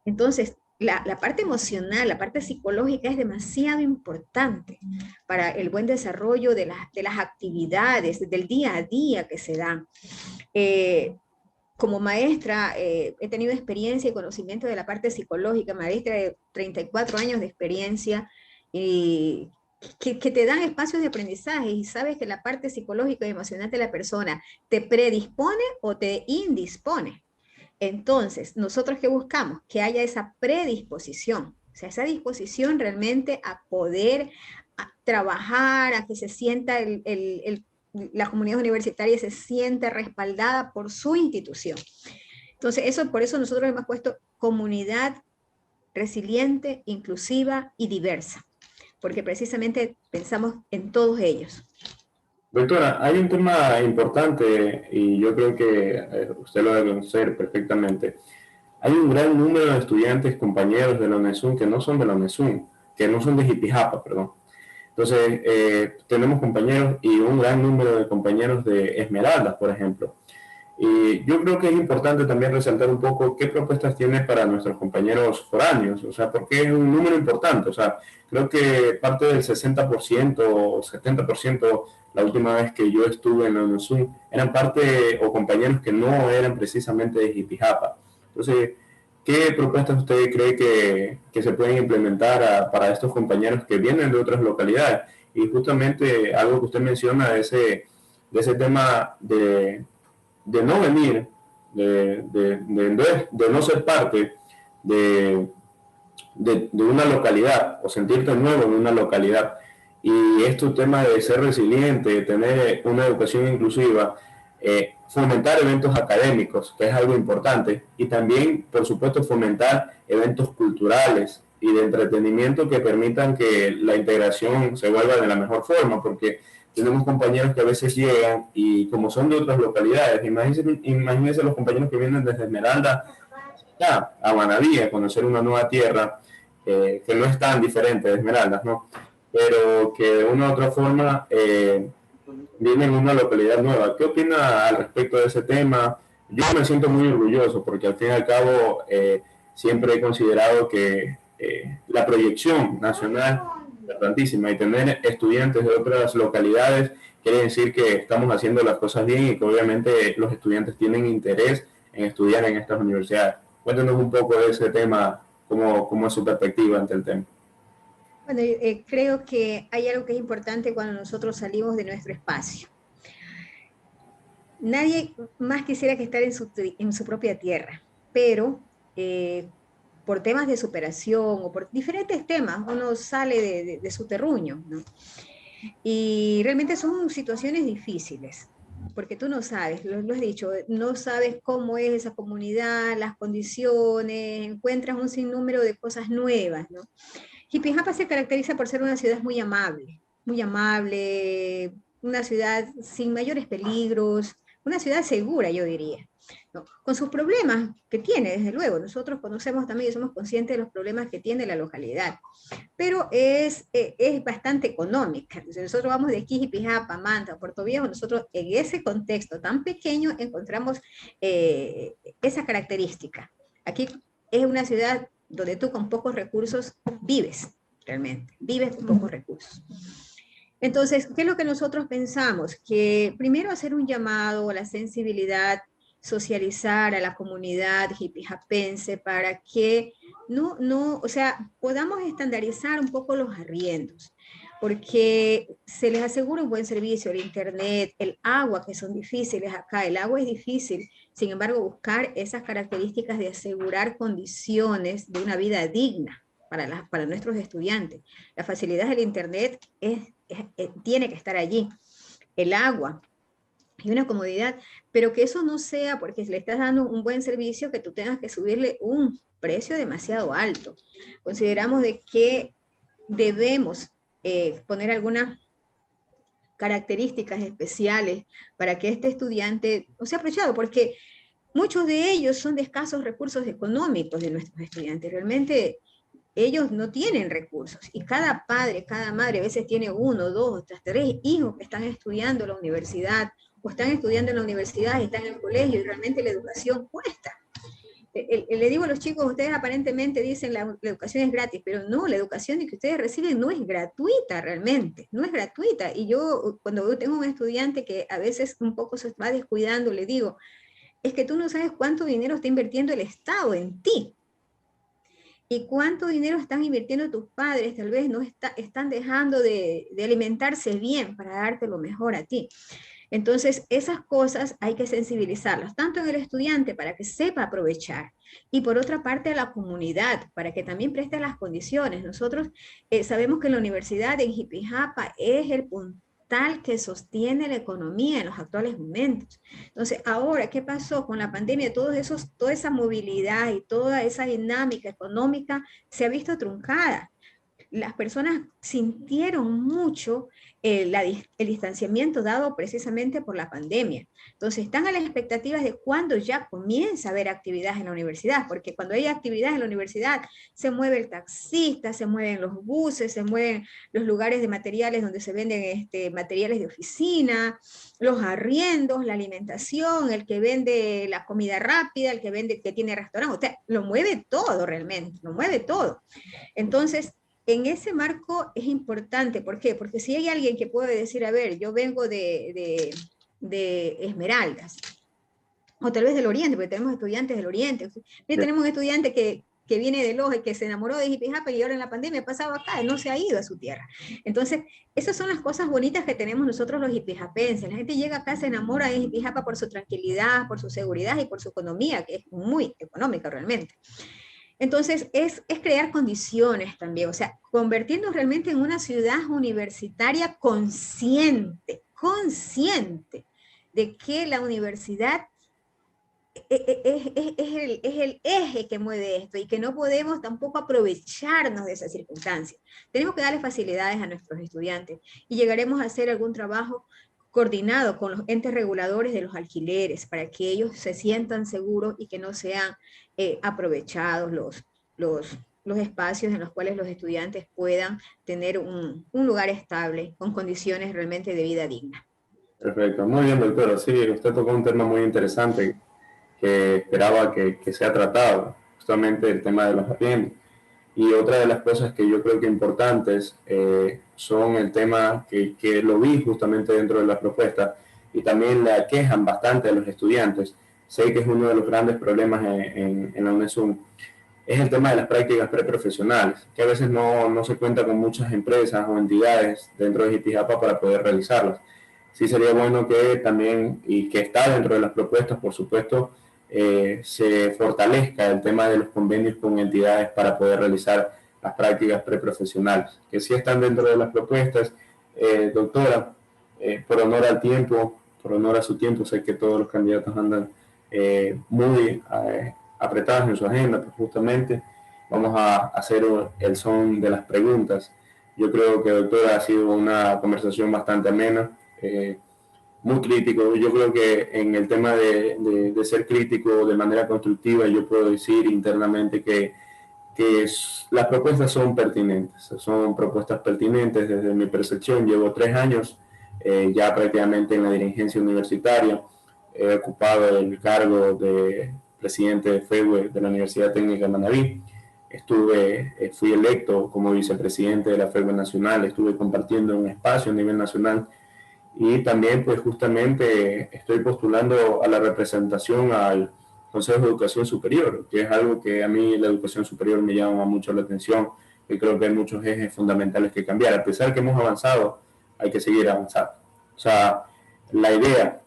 Entonces, la parte emocional, la parte psicológica es demasiado importante para el buen desarrollo de las actividades, del día a día que se dan. Como maestra, he tenido experiencia y conocimiento de la parte psicológica, maestra de 34 años de experiencia, y que te dan espacios de aprendizaje y sabes que la parte psicológica y emocional de la persona te predispone o te indispone. Entonces, ¿nosotros qué buscamos? Que haya esa predisposición, o sea, esa disposición realmente a poder trabajar, a que se sienta la comunidad universitaria se siente respaldada por su institución. Entonces, por eso nosotros hemos puesto comunidad resiliente, inclusiva y diversa, porque precisamente pensamos en todos ellos. Doctora, hay un tema importante y yo creo que usted lo debe conocer perfectamente. Hay un gran número de estudiantes, compañeros de la UNESUN que no son de la UNESUN, que no son de Jipijapa, perdón. Entonces, tenemos compañeros y un gran número de compañeros de Esmeraldas, por ejemplo. Y yo creo que es importante también resaltar un poco qué propuestas tiene para nuestros compañeros foráneos, o sea, porque es un número importante, o sea, creo que parte del 60% o 70% la última vez que yo estuve en la UNESUN eran parte o compañeros que no eran precisamente de Jipijapa. Entonces, ¿qué propuestas usted cree que se pueden implementar para estos compañeros que vienen de otras localidades? Y justamente algo que usted menciona de ese tema de no venir, de no ser parte de una localidad o sentirte nuevo en una localidad. Y este tema de ser resiliente, de tener una educación inclusiva, fomentar eventos académicos, que es algo importante, y también, por supuesto, fomentar eventos culturales y de entretenimiento que permitan que la integración se vuelva de la mejor forma, porque tenemos compañeros que a veces llegan y como son de otras localidades, imagínense los compañeros que vienen desde Esmeralda a Manaví a conocer una nueva tierra que no es tan diferente de Esmeraldas, ¿no? Pero que de una u otra forma viene en una localidad nueva. ¿Qué opina al respecto de ese tema? Yo me siento muy orgulloso porque al fin y al cabo siempre he considerado que la proyección nacional es importantísima y tener estudiantes de otras localidades quiere decir que estamos haciendo las cosas bien y que obviamente los estudiantes tienen interés en estudiar en estas universidades. Cuéntanos un poco de ese tema, cómo es su perspectiva ante el tema. Bueno, creo que hay algo que es importante cuando nosotros salimos de nuestro espacio. Nadie más quisiera que estar en su propia tierra, pero por temas de superación o por diferentes temas, uno sale de su terruño, ¿no? Y realmente son situaciones difíciles, porque tú no sabes, lo has dicho, no sabes cómo es esa comunidad, las condiciones, encuentras un sinnúmero de cosas nuevas, ¿no? Jipijapa se caracteriza por ser una ciudad muy amable, una ciudad sin mayores peligros, una ciudad segura, yo diría, ¿no? Con sus problemas que tiene, desde luego. Nosotros conocemos también y somos conscientes de los problemas que tiene la localidad, pero es bastante económica. Si nosotros vamos de Jipijapa, Manta, Puerto Viejo, nosotros en ese contexto tan pequeño encontramos esa característica. Aquí es una ciudad donde tú con pocos recursos vives, realmente, vives con pocos recursos. Entonces, ¿qué es lo que nosotros pensamos? Que primero hacer un llamado a la sensibilidad, socializar a la comunidad hipijapense para que o sea, podamos estandarizar un poco los arriendos, porque se les asegura un buen servicio, el internet, el agua, que son difíciles acá, el agua es difícil, sin embargo, buscar esas características de asegurar condiciones de una vida digna para nuestros estudiantes. La facilidad del internet tiene que estar allí, el agua y una comodidad, pero que eso no sea porque le estás dando un buen servicio que tú tengas que subirle un precio demasiado alto. Consideramos de que debemos poner algunas características especiales para que este estudiante no sea aprovechado, porque muchos de ellos son de escasos recursos económicos de nuestros estudiantes. Realmente ellos no tienen recursos y cada padre, cada madre a veces tiene uno, dos, hasta tres hijos que están estudiando en la universidad o están estudiando en la universidad y están en el colegio y realmente la educación cuesta. Le digo a los chicos, ustedes aparentemente dicen la educación es gratis, pero no, la educación que ustedes reciben no es gratuita realmente, no es gratuita. Y yo cuando tengo un estudiante que a veces un poco se va descuidando, le digo, es que tú no sabes cuánto dinero está invirtiendo el Estado en ti. ¿Y cuánto dinero están invirtiendo tus padres? Tal vez no están dejando de alimentarse bien para darte lo mejor a ti. Entonces, esas cosas hay que sensibilizarlas, tanto en el estudiante para que sepa aprovechar, y por otra parte a la comunidad, para que también preste las condiciones. Nosotros sabemos que la universidad en Jipijapa es el puntal que sostiene la economía en los actuales momentos. Entonces, ahora, ¿qué pasó con la pandemia? Toda esa movilidad y toda esa dinámica económica se ha visto truncada. Las personas sintieron mucho el distanciamiento dado precisamente por la pandemia. Entonces, están a las expectativas de cuándo ya comienza a haber actividades en la universidad, porque cuando hay actividades en la universidad, se mueve el taxista, se mueven los buses, se mueven los lugares de materiales donde se venden materiales de oficina, los arriendos, la alimentación, el que vende la comida rápida, el que vende, que tiene restaurante, o sea, lo mueve todo realmente, lo mueve todo. Entonces, en ese marco es importante. ¿Por qué? Porque si hay alguien que puede decir, a ver, yo vengo de Esmeraldas, o tal vez del Oriente, porque tenemos estudiantes del Oriente. Tenemos un estudiante que viene de Loja y que se enamoró de Jipijapa y ahora en la pandemia ha pasado acá, no se ha ido a su tierra. Entonces, esas son las cosas bonitas que tenemos nosotros los jipijapenses. La gente llega acá, se enamora de Jipijapa por su tranquilidad, por su seguridad y por su economía, que es muy económica realmente. Entonces, es crear condiciones también, o sea, convertirnos realmente en una ciudad universitaria consciente de que la universidad es el eje que mueve esto y que no podemos tampoco aprovecharnos de esa circunstancia. Tenemos que darle facilidades a nuestros estudiantes y llegaremos a hacer algún trabajo coordinado con los entes reguladores de los alquileres para que ellos se sientan seguros y que no sean aprovechados los espacios en los cuales los estudiantes puedan tener un lugar estable con condiciones realmente de vida digna. Perfecto, muy bien, doctora. Sí, usted tocó un tema muy interesante que esperaba que sea tratado, justamente el tema de los arriendos. Y otra de las cosas que yo creo que importantes son el tema que lo vi justamente dentro de las propuestas y también la quejan bastante de los estudiantes. Sé que es uno de los grandes problemas en la UNESUM. Es el tema de las prácticas preprofesionales, que a veces no se cuenta con muchas empresas o entidades dentro de Jipijapa para poder realizarlas. Sí sería bueno que también, y que está dentro de las propuestas, por supuesto, se fortalezca el tema de los convenios con entidades para poder realizar las prácticas preprofesionales, que sí están dentro de las propuestas. Doctora, por honor al tiempo, por honor a su tiempo, sé que todos los candidatos andan muy apretados en su agenda, pues justamente vamos a hacer el son de las preguntas. Yo creo que, doctora, ha sido una conversación bastante amena, muy crítico. Yo creo que en el tema de ser crítico de manera constructiva, yo puedo decir internamente que las propuestas son propuestas pertinentes desde mi percepción. Llevo 3 años ya prácticamente en la dirigencia universitaria, he ocupado el cargo de presidente de FEWE de la Universidad Técnica de Manabí, fui electo como vicepresidente de la FEWE Nacional, estuve compartiendo un espacio a nivel nacional y también pues justamente estoy postulando a la representación al Consejo de Educación Superior, que es algo que a mí la educación superior me llama mucho la atención y creo que hay muchos ejes fundamentales que cambiar. A pesar que hemos avanzado, hay que seguir avanzando. O sea, la idea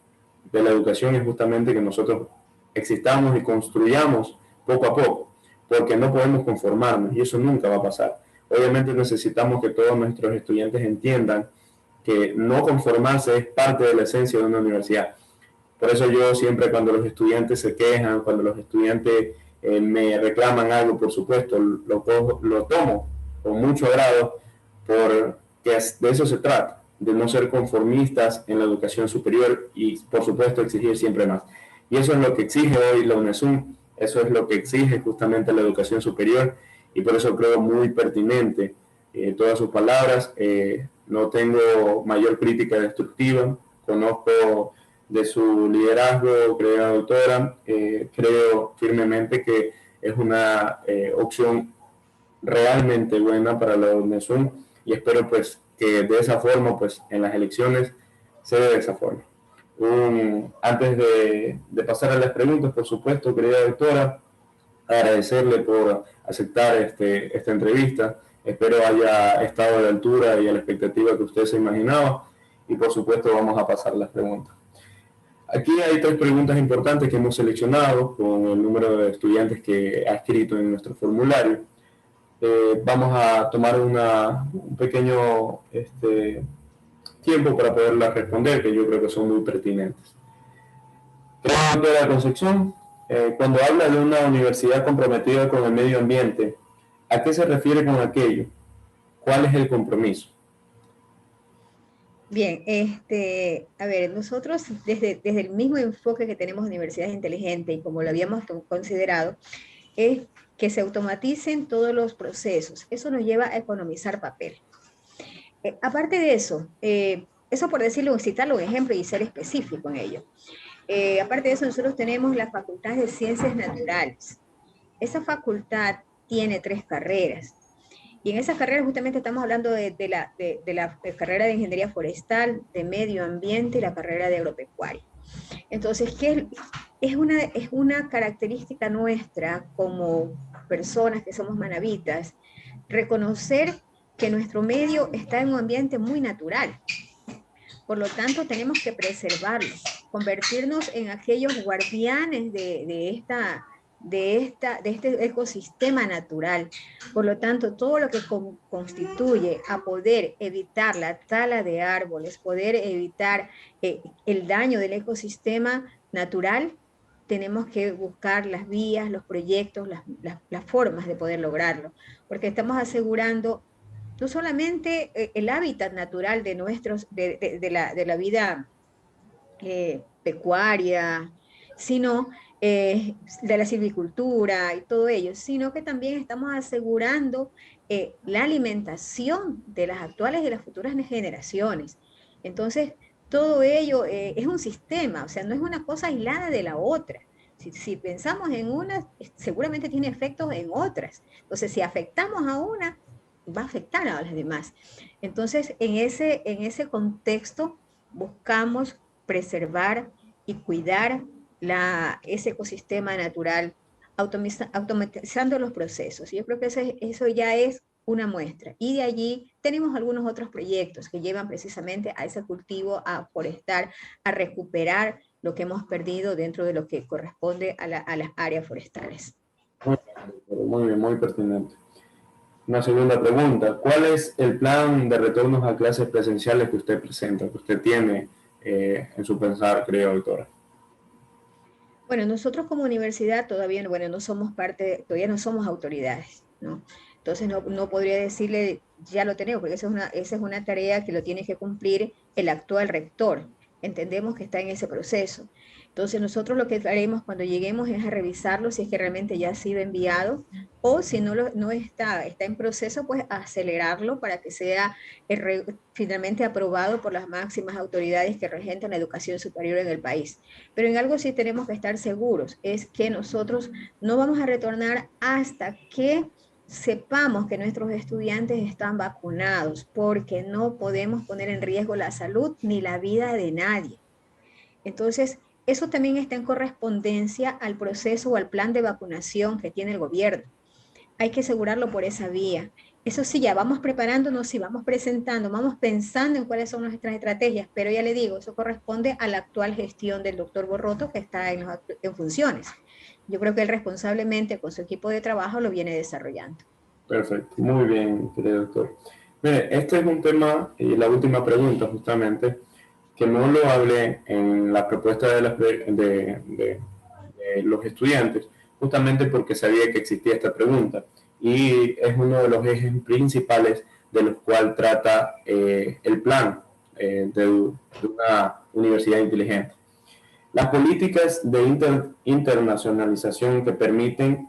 de la educación es justamente que nosotros existamos y construyamos poco a poco, porque no podemos conformarnos y eso nunca va a pasar. Obviamente necesitamos que todos nuestros estudiantes entiendan que no conformarse es parte de la esencia de una universidad. Por eso yo siempre cuando los estudiantes se quejan, cuando los estudiantes me reclaman algo, por supuesto, lo tomo con mucho agrado, porque de eso se trata, de no ser conformistas en la educación superior y, por supuesto, exigir siempre más. Y eso es lo que exige hoy la UNESUM, eso es lo que exige justamente la educación superior y por eso creo muy pertinente todas sus palabras. No tengo mayor crítica destructiva, conozco de su liderazgo, querida doctora, creo firmemente que es una opción realmente buena para la UNESUM y espero pues que de esa forma pues en las elecciones se dé de esa forma. Antes de pasar a las preguntas, por supuesto, querida doctora, agradecerle por aceptar esta entrevista. Espero haya estado a la altura y a la expectativa que usted se imaginaba. Y por supuesto vamos a pasar las preguntas. Aquí hay 3 preguntas importantes que hemos seleccionado con el número de estudiantes que ha escrito en nuestro formulario. Vamos a tomar un pequeño tiempo para poderlas responder, que yo creo que son muy pertinentes. Doctora Concepción, cuando habla de una universidad comprometida con el medio ambiente, ¿a qué se refiere con aquello? ¿Cuál es el compromiso? Bien, a ver, nosotros desde el mismo enfoque que tenemos Universidades Inteligentes y como lo habíamos considerado, es que se automaticen todos los procesos. Eso nos lleva a economizar papel. Aparte de eso, eso por decirlo, citarlo un ejemplo y ser específico en ello. Aparte de eso, nosotros tenemos la Facultad de Ciencias Naturales. Esa facultad tiene 3 carreras. Y en esas carreras justamente estamos hablando de la carrera de Ingeniería Forestal, de Medio Ambiente y la carrera de Agropecuaria. Entonces, ¿qué es una característica nuestra como personas que somos manabitas? Reconocer que nuestro medio está en un ambiente muy natural. Por lo tanto, tenemos que preservarlo, convertirnos en aquellos guardianes de este ecosistema natural. Por lo tanto, todo lo que constituye a poder evitar la tala de árboles, poder evitar el daño del ecosistema natural, tenemos que buscar las vías, los proyectos, las formas de poder lograrlo, porque estamos asegurando no solamente el hábitat natural de la vida pecuaria, sino de la silvicultura y todo ello, sino que también estamos asegurando la alimentación de las actuales y las futuras generaciones. Entonces, todo ello es un sistema, o sea, no es una cosa aislada de la otra. Si pensamos en una, seguramente tiene efectos en otras. Entonces, si afectamos a una, va a afectar a las demás. Entonces, en ese contexto, buscamos preservar y cuidar ese ecosistema natural, automatizando los procesos. Yo creo que eso ya es una muestra. Y de allí tenemos algunos otros proyectos que llevan precisamente a ese cultivo, a forestar, a recuperar lo que hemos perdido dentro de lo que corresponde a las áreas forestales. Muy bien, muy pertinente. Una segunda pregunta, ¿cuál es el plan de retornos a clases presenciales que usted presenta, que usted tiene en su pensar, creo, doctora? Bueno, nosotros como universidad todavía, bueno, no somos parte, todavía no somos autoridades, ¿no? Entonces no podría decirle, ya lo tenemos, porque esa es una tarea que lo tiene que cumplir el actual rector. Entendemos que está en ese proceso. Entonces nosotros lo que haremos cuando lleguemos es a revisarlo si es que realmente ya ha sido enviado o si no está en proceso, pues acelerarlo para que sea finalmente aprobado por las máximas autoridades que regentan la educación superior en el país. Pero en algo sí tenemos que estar seguros, es que nosotros no vamos a retornar hasta que sepamos que nuestros estudiantes están vacunados, porque no podemos poner en riesgo la salud ni la vida de nadie. Entonces, eso también está en correspondencia al proceso o al plan de vacunación que tiene el gobierno. Hay que asegurarlo por esa vía. Eso sí, ya vamos preparándonos, sí, vamos presentando, vamos pensando en cuáles son nuestras estrategias, pero ya le digo, eso corresponde a la actual gestión del doctor Borroto, que está en funciones. Yo creo que él responsablemente con su equipo de trabajo lo viene desarrollando. Perfecto, muy bien, querido doctor. Mire, este es un tema, y la última pregunta justamente, que no lo hablé en la propuesta de los estudiantes, justamente porque sabía que existía esta pregunta. Y es uno de los ejes principales de los cuales trata el plan de una universidad inteligente. Las políticas de internacionalización que permiten,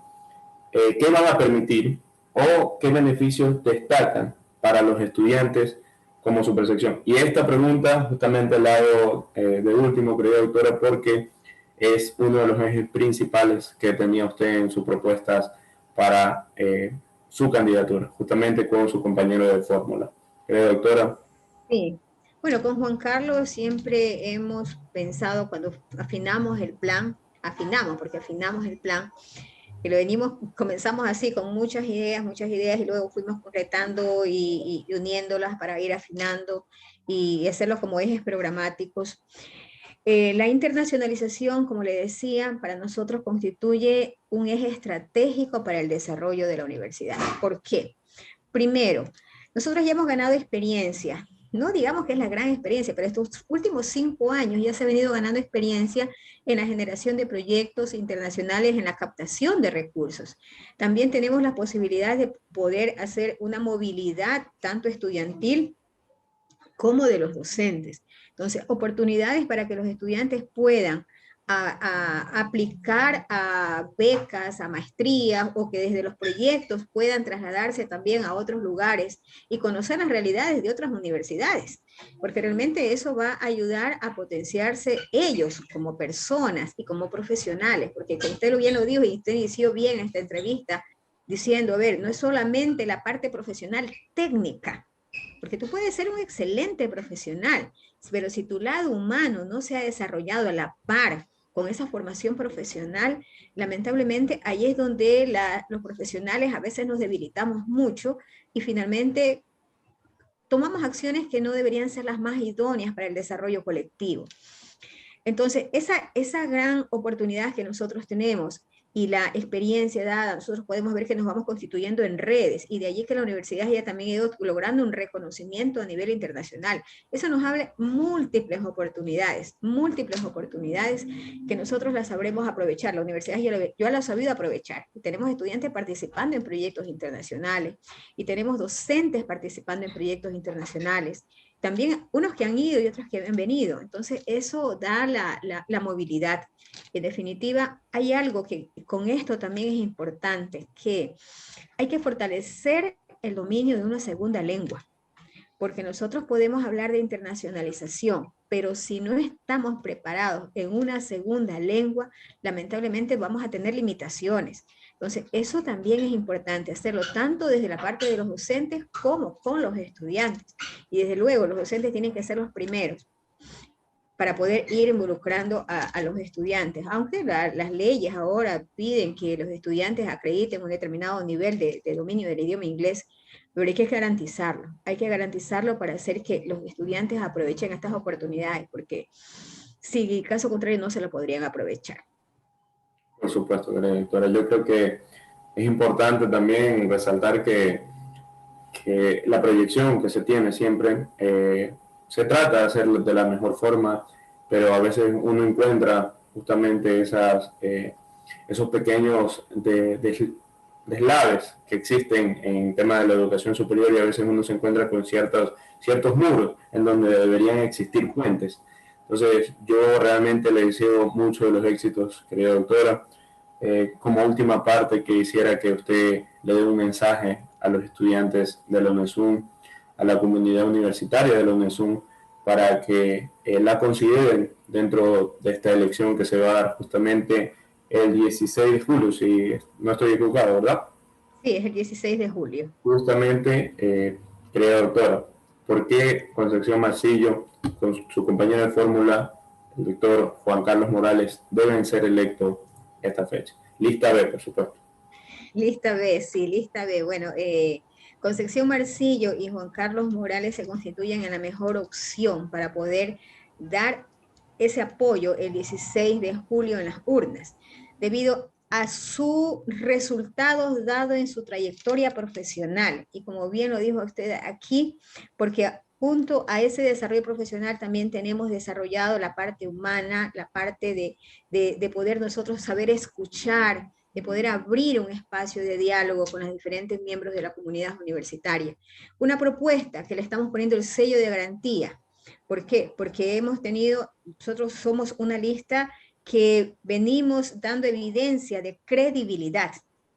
¿qué van a permitir o qué beneficios destacan para los estudiantes como su percepción? Y esta pregunta justamente la hago de último, querida doctora, porque es uno de los ejes principales que tenía usted en sus propuestas para su candidatura, justamente con su compañero de fórmula. Querida doctora. Sí. Bueno, con Juan Carlos siempre hemos pensado cuando afinamos el plan, porque afinamos el plan, que comenzamos así con muchas ideas y luego fuimos concretando y uniéndolas para ir afinando y hacerlos como ejes programáticos. La internacionalización, como le decía, para nosotros constituye un eje estratégico para el desarrollo de la universidad. ¿Por qué? Primero, nosotros ya hemos ganado experiencia. No digamos que es la gran experiencia, pero estos últimos 5 años ya se ha venido ganando experiencia en la generación de proyectos internacionales, en la captación de recursos. También tenemos la posibilidad de poder hacer una movilidad tanto estudiantil como de los docentes. Entonces, oportunidades para que los estudiantes puedan aplicar a becas, a maestrías, o que desde los proyectos puedan trasladarse también a otros lugares y conocer las realidades de otras universidades, porque realmente eso va a ayudar a potenciarse ellos como personas y como profesionales, porque como usted bien lo dijo y usted inició bien esta entrevista diciendo, a ver, no es solamente la parte profesional técnica, porque tú puedes ser un excelente profesional, pero si tu lado humano no se ha desarrollado a la par con esa formación profesional, lamentablemente ahí es donde los profesionales a veces nos debilitamos mucho y finalmente tomamos acciones que no deberían ser las más idóneas para el desarrollo colectivo. Entonces, esa gran oportunidad que nosotros tenemos y la experiencia dada, nosotros podemos ver que nos vamos constituyendo en redes y de allí que la universidad ya también ha ido logrando un reconocimiento a nivel internacional. Eso nos abre múltiples oportunidades que nosotros las sabremos aprovechar. La universidad ya lo ha sabido aprovechar. Tenemos estudiantes participando en proyectos internacionales y tenemos docentes participando en proyectos internacionales. También unos que han ido y otros que han venido. Entonces, eso da la movilidad. En definitiva, hay algo que con esto también es importante, que hay que fortalecer el dominio de una segunda lengua, porque nosotros podemos hablar de internacionalización, pero si no estamos preparados en una segunda lengua, lamentablemente vamos a tener limitaciones. Entonces, eso también es importante, hacerlo tanto desde la parte de los docentes como con los estudiantes. Y desde luego, los docentes tienen que ser los primeros para poder ir involucrando a los estudiantes, aunque las leyes ahora piden que los estudiantes acrediten un determinado nivel de dominio del idioma inglés, pero hay que garantizarlo para hacer que los estudiantes aprovechen estas oportunidades, porque si caso contrario no se lo podrían aprovechar. Por supuesto, doctora. Yo creo que es importante también resaltar que la proyección que se tiene siempre se trata de hacerlo de la mejor forma, pero a veces uno encuentra justamente esos pequeños deslaves que existen en tema de la educación superior, y a veces uno se encuentra con ciertos muros en donde deberían existir puentes. Entonces, yo realmente le deseo mucho de los éxitos, querida doctora. Como última parte, quisiera que usted le dé un mensaje a los estudiantes de la UNESUM, a la comunidad universitaria de la UNESUM, para que la consideren dentro de esta elección que se va a dar justamente el 16 de julio, si no estoy equivocado, ¿verdad? Sí, es el 16 de julio. Justamente, querida doctora, ¿por qué Concepción Marcillo, con su compañero de fórmula, el doctor Juan Carlos Morales, deben ser electos esta fecha? Lista B, por supuesto. Lista B, sí, lista B. Bueno, Concepción Marcillo y Juan Carlos Morales se constituyen en la mejor opción para poder dar ese apoyo el 16 de julio en las urnas, debido a sus resultados dados en su trayectoria profesional. Y como bien lo dijo usted aquí, porque junto a ese desarrollo profesional también tenemos desarrollado la parte humana, la parte de poder nosotros saber escuchar, de poder abrir un espacio de diálogo con los diferentes miembros de la comunidad universitaria. Una propuesta que le estamos poniendo el sello de garantía. ¿Por qué? Porque nosotros somos una lista que venimos dando evidencia de credibilidad.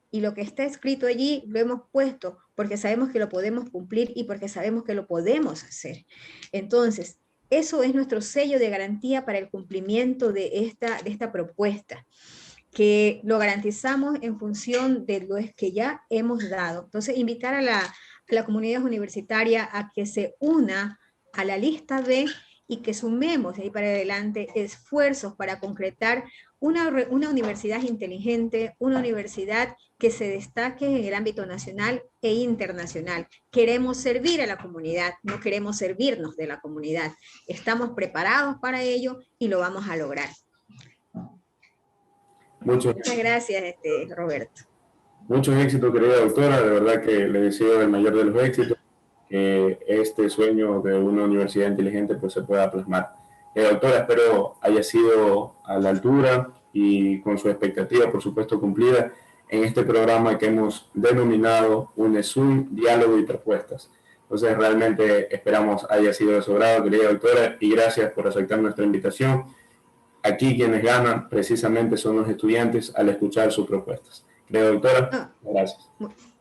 Y lo que está escrito allí lo hemos puesto porque sabemos que lo podemos cumplir y porque sabemos que lo podemos hacer. Entonces, eso es nuestro sello de garantía para el cumplimiento de esta propuesta, que lo garantizamos en función de lo que ya hemos dado. Entonces, invitar a la comunidad universitaria a que se una a la lista B y que sumemos de ahí para adelante esfuerzos para concretar una universidad inteligente, una universidad que se destaque en el ámbito nacional e internacional. Queremos servir a la comunidad, no queremos servirnos de la comunidad. Estamos preparados para ello y lo vamos a lograr. Muchas gracias, Roberto. Muchos éxitos, querida doctora. De verdad que le deseo el mayor de los éxitos, que este sueño de una universidad inteligente pues se pueda plasmar. Doctora, espero haya sido a la altura y con su expectativa, por supuesto, cumplida en este programa que hemos denominado UNESUM, Diálogo y Propuestas. Entonces, realmente esperamos haya sido de su agrado, querida doctora, y gracias por aceptar nuestra invitación. Aquí quienes ganan precisamente son los estudiantes al escuchar sus propuestas. Doctora, gracias.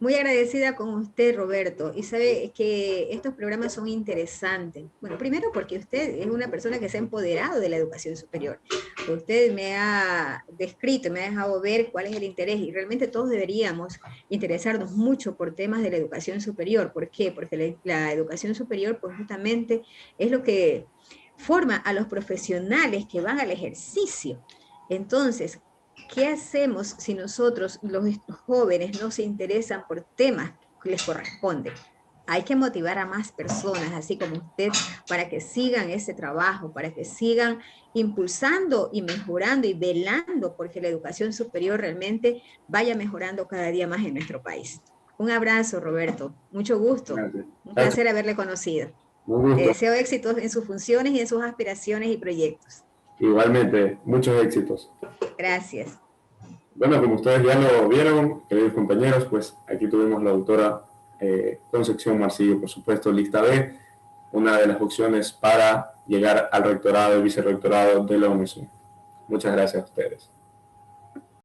Muy agradecida con usted, Roberto, y sabe que estos programas son interesantes. Bueno, primero porque usted es una persona que se ha empoderado de la educación superior. Usted me ha descrito, me ha dejado ver cuál es el interés, y realmente todos deberíamos interesarnos mucho por temas de la educación superior. ¿Por qué? Porque la educación superior, pues justamente es lo que forma a los profesionales que van al ejercicio. Entonces, ¿qué hacemos si nosotros, los jóvenes, no se interesan por temas que les corresponden? Hay que motivar a más personas, así como usted, para que sigan ese trabajo, para que sigan impulsando y mejorando y velando porque la educación superior realmente vaya mejorando cada día más en nuestro país. Un abrazo, Roberto. Mucho gusto. Gracias. Un placer haberle conocido. Te deseo éxitos en sus funciones y en sus aspiraciones y proyectos. Igualmente, muchos éxitos. Gracias. Bueno, como ustedes ya lo vieron, queridos compañeros, pues aquí tuvimos la doctora Concepción Marcillo, por supuesto, lista B, una de las opciones para llegar al rectorado y vicerrectorado de la UNESUM. Muchas gracias a ustedes.